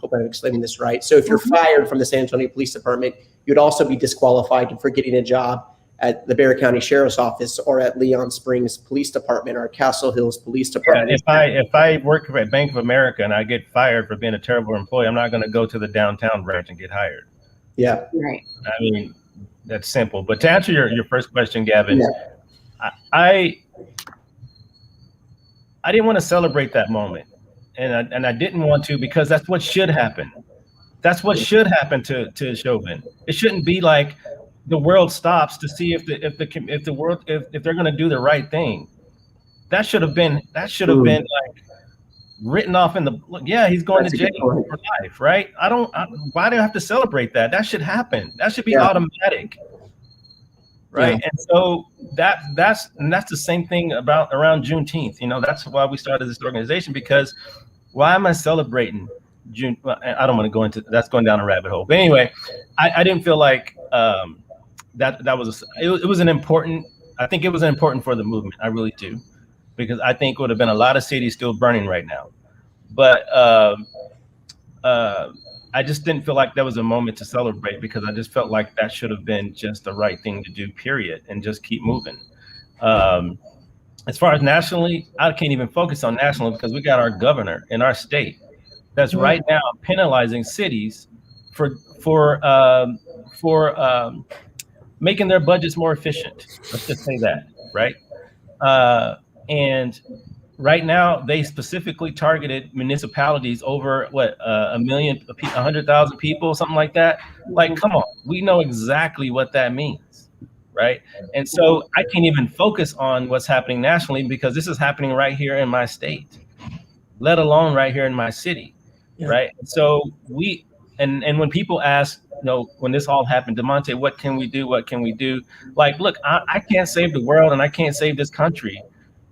hope I'm explaining this right. So if you're fired from the San Antonio Police Department, you'd also be disqualified for getting a job at the Bexar County Sheriff's Office or at Leon Springs Police Department or Castle Hills Police Department. Yeah, if I work at Bank of America and I get fired for being a terrible employee, I'm not going to go to the downtown branch and get hired. Yeah. Right. I mean, that's simple. But to answer your first question, Gavin, I didn't want to celebrate that moment. And I didn't want to, because that's what should happen. That's what should happen to Chauvin. It shouldn't be like the world stops to see if they're going to do the right thing. That should have been like written off in the look. Yeah, he's going to jail for life, right? Why do I have to celebrate that? That should happen. That should be automatic. Right. Yeah. And so that's the same thing around Juneteenth. That's why we started this organization, because why am I celebrating June? Well, I don't want to go into that's going down a rabbit hole. But anyway, I didn't feel like that was it was an important. I think it was important for the movement. I really do, because I think it would have been a lot of cities still burning right now. But I just didn't feel like that was a moment to celebrate, because I just felt like that should have been just the right thing to do, period, and just keep moving. As far as nationally, I can't even focus on national, because we got our governor in our state that's right now penalizing cities for making their budgets more efficient. Let's just say that, right? And right now, they specifically targeted municipalities over 100,000 people, something like that. Like, come on, we know exactly what that means, right? And so I can't even focus on what's happening nationally, because this is happening right here in my state, let alone right here in my city, right? So and when people ask, when this all happened, DeMonte, what can we do? What can we do? Like, look, I can't save the world and I can't save this country,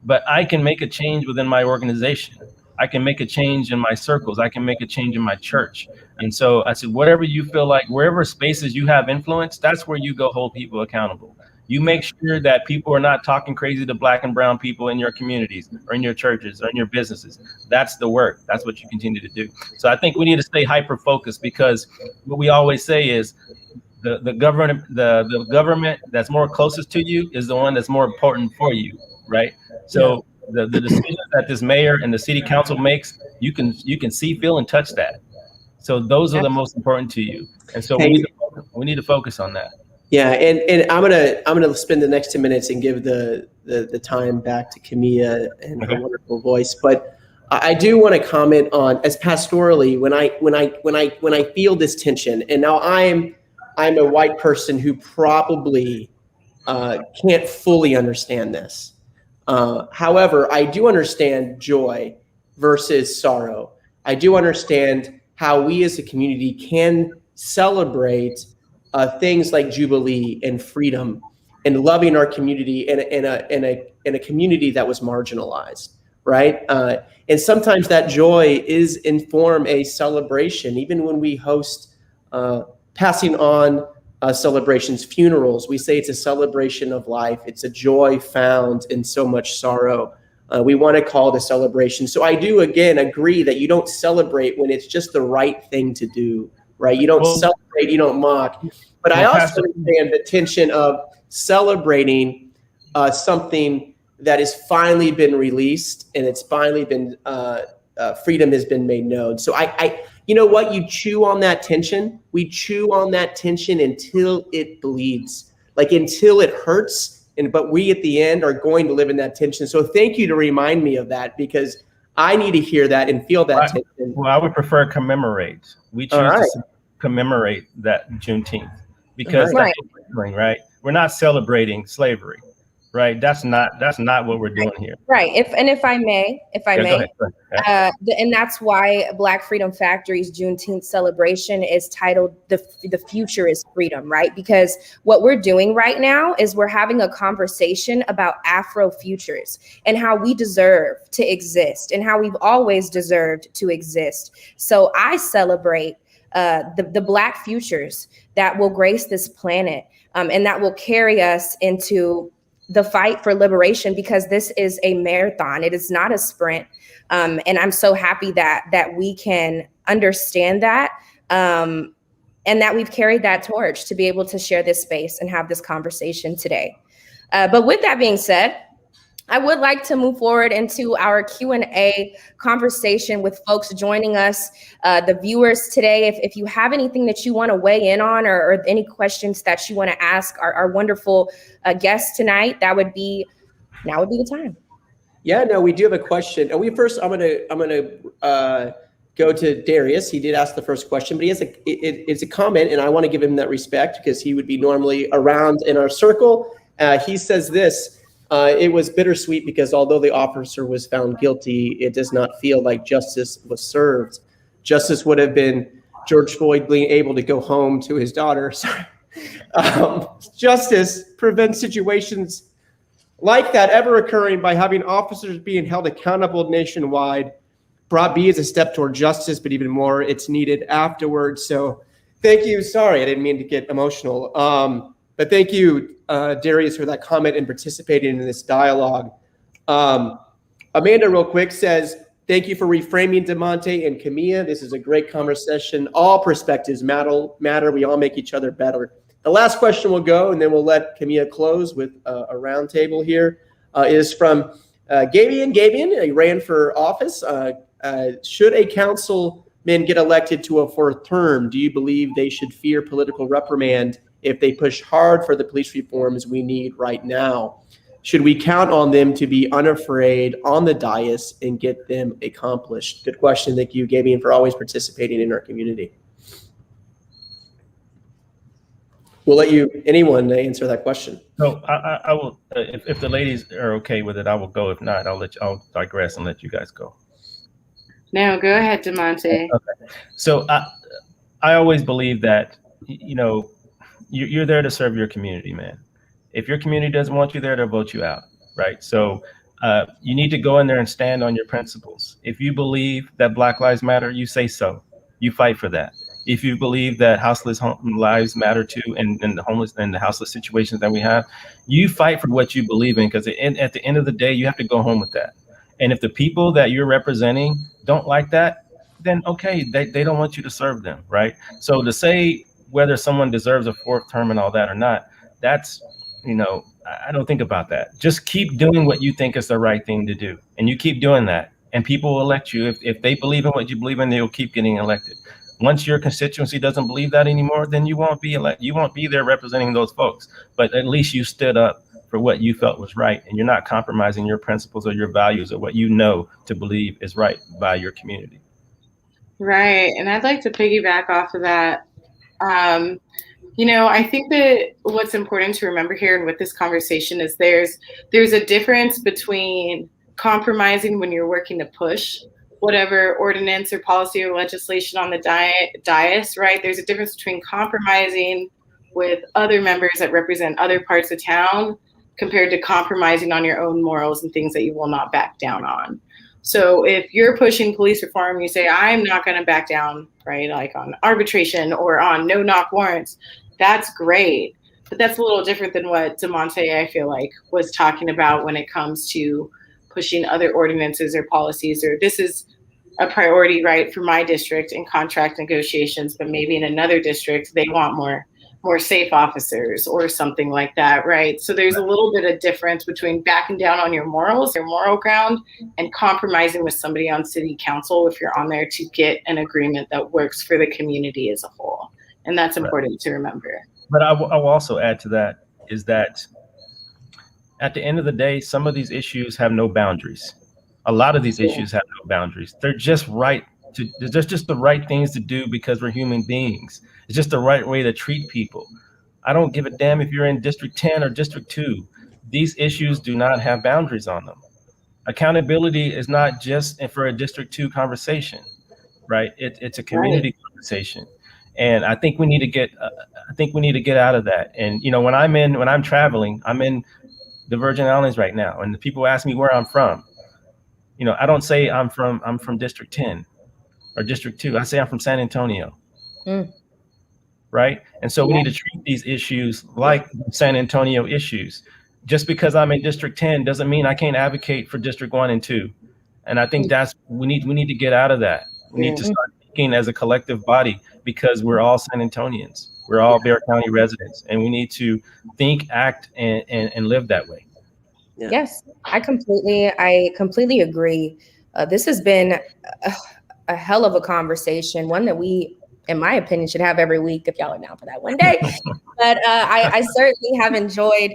but I can make a change within my organization. I can make a change in my circles. I can make a change in my church. And so I said, whatever you feel like, wherever spaces you have influence, that's where you go hold people accountable. You make sure that people are not talking crazy to Black and brown people in your communities or in your churches or in your businesses. That's the work. That's what you continue to do. So I think we need to stay hyper-focused, because what we always say is the government that's more closest to you is the one that's more important for you, right? So the decisions that this mayor and the city council makes, you can see, feel, and touch that. So those are the most important to you. And so we need to focus on that. Yeah, and I'm gonna spend the next 2 minutes and give the time back to Kimiya and her wonderful voice. But I do want to comment on, as pastorally, when I feel this tension, and now I'm a white person who probably can't fully understand this. However, I do understand joy versus sorrow. I do understand how we as a community can celebrate things like Jubilee and freedom and loving our community in a community that was marginalized, right? And sometimes that joy is in form a celebration. Even when we host passing on celebrations, funerals, we say it's a celebration of life. It's a joy found in so much sorrow. We want to call it a celebration. So I do, again, agree that you don't celebrate when it's just the right thing to do, right? You don't celebrate, you don't mock. But I also understand the tension of celebrating something that has finally been released, and it's finally been, freedom has been made known. So I you know what? You chew on that tension. We chew on that tension until it bleeds, like until it hurts. But we at the end are going to live in that tension. So thank you to remind me of that, because I need to hear that and feel that tension. Well, I would prefer commemorate. We choose to commemorate that Juneteenth because that's what we're doing, right? We're not celebrating slavery, right? That's not what we're doing here. Right. If I may, Go ahead. And that's why Black Freedom Factory's Juneteenth celebration is titled "The Future is Freedom," right? Because what we're doing right now is we're having a conversation about Afro futures and how we deserve to exist and how we've always deserved to exist. So I celebrate the Black futures that will grace this planet and that will carry us into the fight for liberation, because this is a marathon. It is not a sprint. And I'm so happy that we can understand that and that we've carried that torch to be able to share this space and have this conversation today. But with that being said, I would like to move forward into our Q&A conversation with folks joining us, the viewers today. If you have anything that you want to weigh in on or any questions that you want to ask our wonderful guests tonight, now would be the time. Yeah, no, we do have a question. And I'm gonna go to Darius. He did ask the first question, but he has it's a comment, and I want to give him that respect because he would be normally around in our circle. He says this. It was bittersweet because although the officer was found guilty, it does not feel like justice was served. Justice would have been George Floyd being able to go home to his daughter. Justice prevents situations like that ever occurring by having officers being held accountable nationwide. Brought B is a step toward justice, but even more, it's needed afterwards. So thank you. Sorry, I didn't mean to get emotional. But thank you, Darius, for that comment and participating in this dialogue. Amanda, real quick, says, thank you for reframing DeMonte and Kimiya. This is a great conversation. All perspectives matter. We all make each other better. The last question will go, and then we'll let Kimiya close with a roundtable here, is from Gabian. He ran for office. Should a councilman get elected to a fourth term, do you believe they should fear political reprimand if they push hard for the police reforms we need right now? Should we count on them to be unafraid on the dais and get them accomplished? Good question. Thank you, Gabian, for always participating in our community. We'll let anyone answer that question. So I will, if the ladies are okay with it, I will go. If not, I'll digress and let you guys go. No, go ahead, DeMonte. Okay. So I always believe that, you're there to serve your community, man. If your community doesn't want you there, they'll vote you out, right? So you need to go in there and stand on your principles. If you believe that Black Lives Matter, you say so. You fight for that. If you believe that houseless lives matter too, and the homeless and the houseless situations that we have, you fight for what you believe in, because at the end of the day, you have to go home with that. And if the people that you're representing don't like that, then okay, they don't want you to serve them, right? So to say whether someone deserves a fourth term and all that or not, that's, I don't think about that. Just keep doing what you think is the right thing to do. And you keep doing that. And people will elect you. If they believe in what you believe in, they'll keep getting elected. Once your constituency doesn't believe that anymore, then you won't be elected. You won't be there representing those folks. But at least you stood up for what you felt was right. And you're not compromising your principles or your values or what you know to believe is right by your community. Right. And I'd like to piggyback off of that. I think that what's important to remember here and with this conversation is there's a difference between compromising when you're working to push whatever ordinance or policy or legislation on the dais, right? There's a difference between compromising with other members that represent other parts of town compared to compromising on your own morals and things that you will not back down on. So if you're pushing police reform, you say, I'm not going to back down, right? Like on arbitration or on no-knock warrants. That's great. But that's a little different than what DeMonte, I feel like, was talking about when it comes to pushing other ordinances or policies, or this is a priority, right, for my district in contract negotiations, but maybe in another district, they want more safe officers or something like that, right? So there's a little bit of difference between backing down on your morals, your moral ground, and compromising with somebody on city council if you're on there to get an agreement that works for the community as a whole. And that's important to remember. But I will also add to that is that at the end of the day, some of these issues have no boundaries. A lot of these issues have no boundaries. They're just they're just the right things to do because we're human beings. It's just the right way to treat people. I don't give a damn if you're in District 10 or District 2. These issues do not have boundaries on them. Accountability is not just for a District 2 conversation, right? It's a community conversation. And I think we need to get out of that. And when I'm traveling, I'm in the Virgin Islands right now, and the people ask me where I'm from. I don't say I'm from District 10 or District 2. I say I'm from San Antonio. Right? And so we need to treat these issues like San Antonio issues. Just because I'm in District 10 doesn't mean I can't advocate for District 1 and 2. And I think we need to get out of that. We need to start thinking as a collective body, because we're all San Antonians. We're all Bexar County residents, and we need to think, act, and live that way. Yeah. Yes, I completely agree. This has been a hell of a conversation, one that we, in my opinion, should have every week if y'all are down for that one day. But I certainly have enjoyed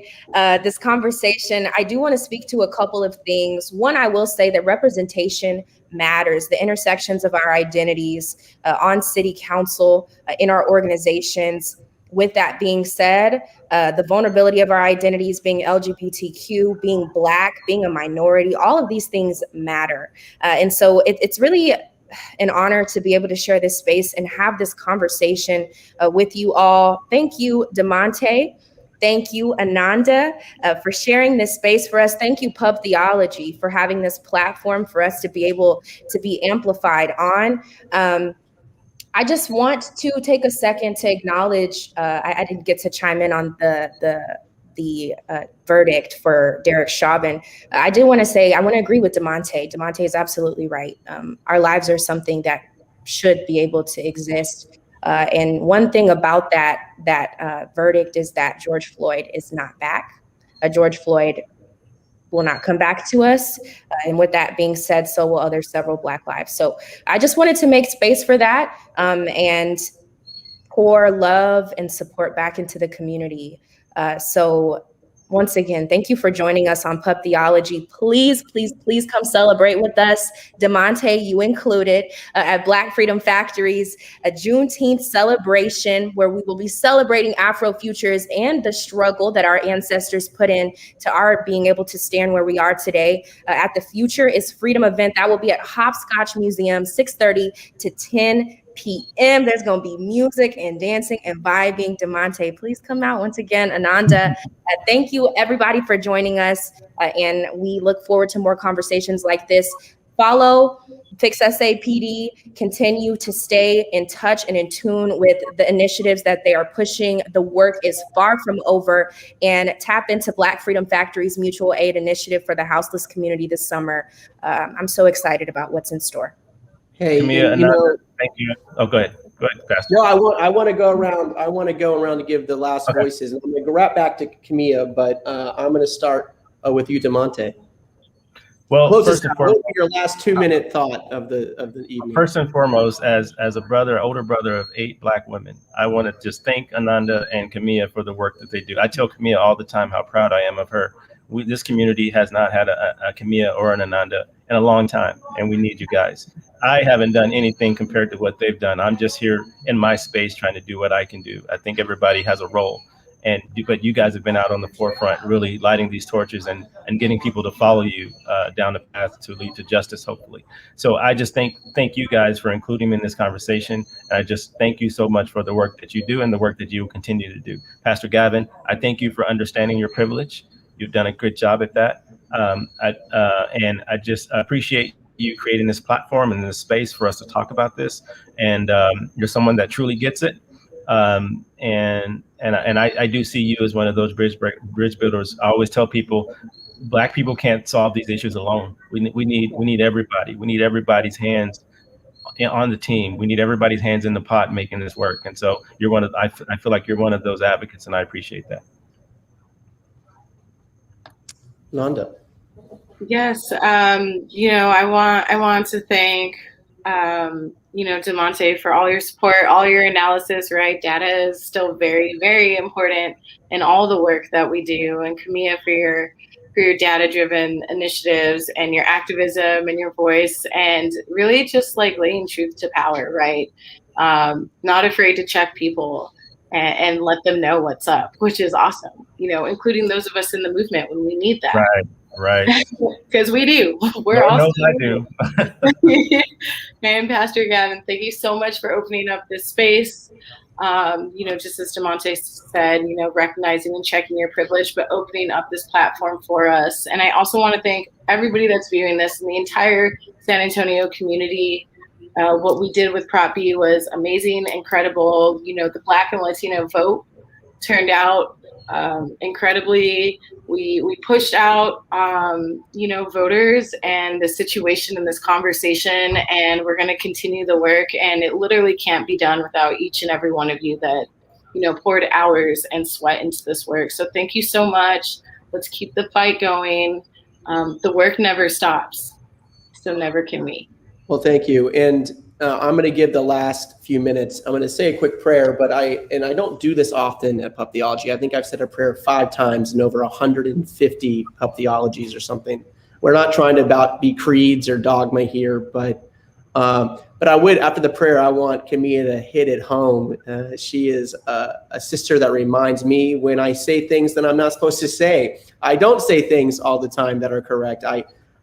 this conversation. I do want to speak to a couple of things. One, I will say that representation matters, the intersections of our identities on city council, in our organizations. With that being said, the vulnerability of our identities, being LGBTQ, being Black, being a minority, all of these things matter. And so it's really an honor to be able to share this space and have this conversation with you all. Thank you, DeMonte. Thank you, Ananda, for sharing this space for us. Thank you, Pub Theology, for having this platform for us to be able to be amplified on. I just want to take a second to acknowledge, I didn't get to chime in on the verdict for Derek Chauvin. I do want to say, I want to agree with DeMonte. DeMonte is absolutely right. Our lives are something that should be able to exist. And one thing about that verdict is that George Floyd is not back. George Floyd will not come back to us. And with that being said, so will other several Black lives. So I just wanted to make space for that and pour love and support back into the community. So once again, thank you for joining us on Pub Theology. Please, please, please come celebrate with us. DeMonte, you included, at Black Freedom Factory's a Juneteenth celebration where we will be celebrating Afrofutures and the struggle that our ancestors put in to our being able to stand where we are today. At the Future is Freedom event that will be at Hopscotch Museum, 6:30 to 10 p.m. There's going to be music and dancing and vibing. DeMonte, please come out once again. Ananda, thank you everybody for joining us. And we look forward to more conversations like this. Follow Fix Sapd, continue to stay in touch and in tune with the initiatives that they are pushing. The work is far from over, and tap into Black Freedom Factory's mutual aid initiative for the houseless community this summer. I'm so excited about what's in store. Hey, Kimiya, thank you. Oh, go ahead. Go ahead, Pastor. No, I want to go around. I want to go around to give the last voices. I'm going to go right back to Kimiya, but I'm going to start with you, DeMonte. Well, first and foremost, your last 2-minute thought of the evening. First and foremost, as a older brother of 8 Black women, I want to just thank Ananda and Kimiya for the work that they do. I tell Kimiya all the time how proud I am of her. This community has not had a Kimiya or an Ananda in a long time, and we need you guys. I haven't done anything compared to what they've done. I'm just here in my space trying to do what I can do. I think everybody has a role, but you guys have been out on the forefront, really lighting these torches and getting people to follow you down the path to lead to justice, hopefully. So I just thank you guys for including me in this conversation. And I just thank you so much for the work that you do and the work that you will continue to do. Pastor Gavin, I thank you for understanding your privilege. You've done a good job at that. And I just appreciate you creating this platform and this space for us to talk about this. And you're someone that truly gets it. And I do see you as one of those bridge builders. I always tell people, Black people can't solve these issues alone. We need everybody. We need everybody's hands on the team. We need everybody's hands in the pot making this work. And so I feel like you're one of those advocates, and I appreciate that. Nanda. Yes, I want to thank DeMonte, for all your support, all your analysis, right? Data is still very, very important in all the work that we do. And Kimiya, for your data-driven initiatives and your activism and your voice, and really just like laying truth to power, right? Not afraid to check people and let them know what's up, which is awesome, including those of us in the movement when we need that. Right. Because we do. We're Lord also knows I do. And Pastor Gavin, thank you so much for opening up this space. Just as DeMonte said, recognizing and checking your privilege, but opening up this platform for us. And I also want to thank everybody that's viewing this and the entire San Antonio community. What we did with Prop B was amazing, incredible. The Black and Latino vote turned out incredibly. We pushed out, voters and the situation in this conversation, and we're going to continue the work. And it literally can't be done without each and every one of you that, poured hours and sweat into this work. So thank you so much. Let's keep the fight going. The work never stops. So never can we. Well, thank you. And I'm going to give the last few minutes. I'm going to say a quick prayer, but I don't do this often at Pup Theology. I think I've said a prayer 5 times in over 150 Pup Theologies or something. We're not trying to be creeds or dogma here, but I would, after the prayer, I want Kimiya to hit it home. She is a sister that reminds me when I say things that I'm not supposed to say. I don't say things all the time that are correct.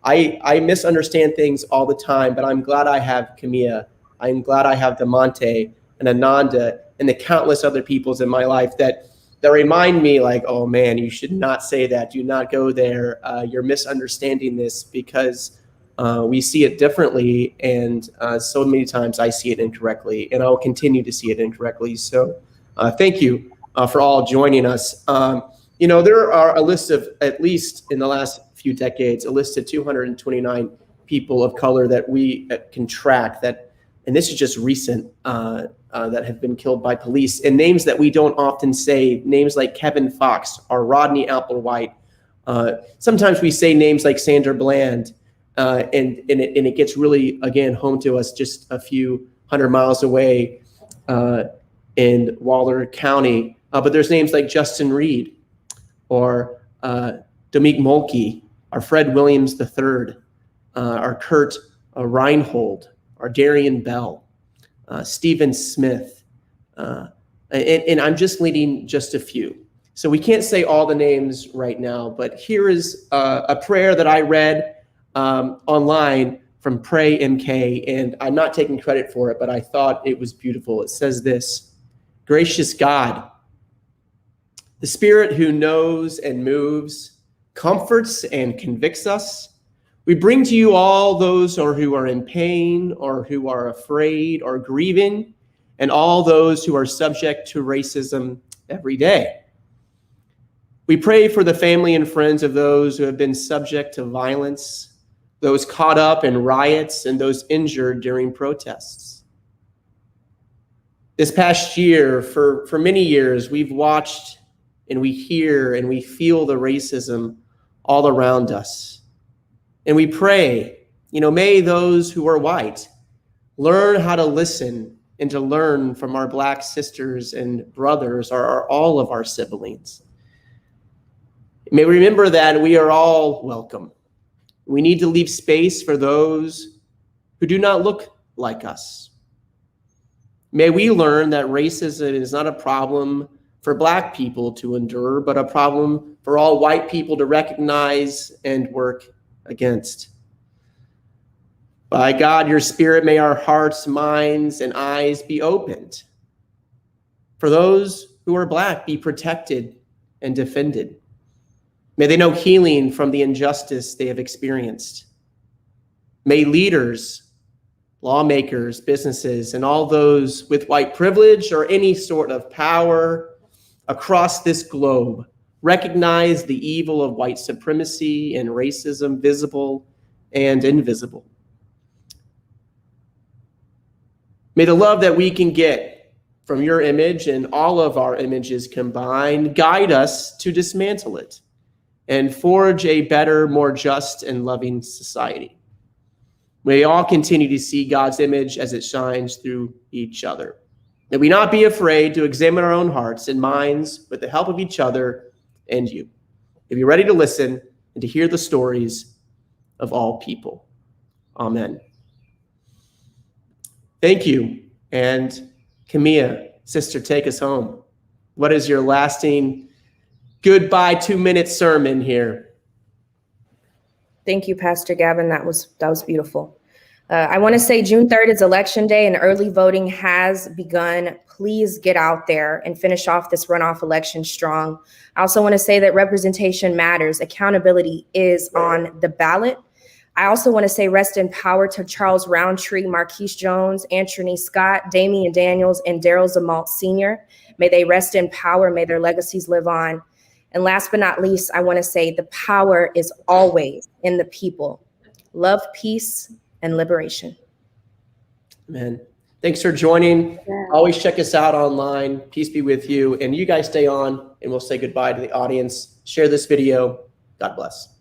I misunderstand things all the time, but I'm glad I have Kimiya. I'm glad I have DeMonte and Ananda and the countless other peoples in my life that remind me like, oh man, you should not say that. Do not go there. You're misunderstanding this because we see it differently. And so many times I see it incorrectly, and I will continue to see it incorrectly. So thank you for all joining us. There are a list of, at least in the last few decades, a list of 229 people of color that we can track and this is just recent, that have been killed by police, and names that we don't often say, names like Kevin Fox or Rodney Applewhite. Sometimes we say names like Sandra Bland, and it gets really, again, home to us just a few hundred miles away in Waller County. But there's names like Justin Reed or Dominique Mulkey, our Fred Williams III, our Kurt Reinhold, our Darian Bell, Stephen Smith, and I'm just leading just a few. So we can't say all the names right now, but here is a prayer that I read online from Pray MK, and I'm not taking credit for it, but I thought it was beautiful. It says this: Gracious God, the Spirit who knows and moves, comforts and convicts us, we bring to you all those who are in pain or who are afraid or grieving, and all those who are subject to racism every day. We pray for the family and friends of those who have been subject to violence, those caught up in riots, and those injured during protests. This past year, for many years, we've watched and we hear and we feel the racism all around us. And we pray, may those who are white learn how to listen and to learn from our Black sisters and brothers, or all of our siblings. May we remember that we are all welcome. We need to leave space for those who do not look like us. May we learn that racism is not a problem for Black people to endure, but a problem for all white people to recognize and work against. By God, your Spirit, may our hearts, minds, and eyes be opened. For those who are Black, be protected and defended. May they know healing from the injustice they have experienced. May leaders, lawmakers, businesses, and all those with white privilege or any sort of power across this globe recognize the evil of white supremacy and racism, visible and invisible. May the love that we can get from your image and all of our images combined guide us to dismantle it and forge a better, more just and loving society. May we all continue to see God's image as it shines through each other. May we not be afraid to examine our own hearts and minds with the help of each other and you. May be ready to listen and to hear the stories of all people. Amen. Thank you. And Kimiya, sister, take us home. What is your lasting goodbye 2-minute sermon here? Thank you, Pastor Gavin. That was beautiful. I want to say June 3rd is election day and early voting has begun. Please get out there and finish off this runoff election strong. I also want to say that representation matters. Accountability is on the ballot. I also want to say rest in power to Charles Roundtree, Marquise Jones, Anthony Scott, Damian Daniels, and Daryl Zamalt Sr. May they rest in power. May their legacies live on. And last but not least, I want to say the power is always in the people. Love, peace, and liberation. Amen. Thanks for joining. Always check us out online. Peace be with you. And you guys stay on, and we'll say goodbye to the audience. Share this video. God bless.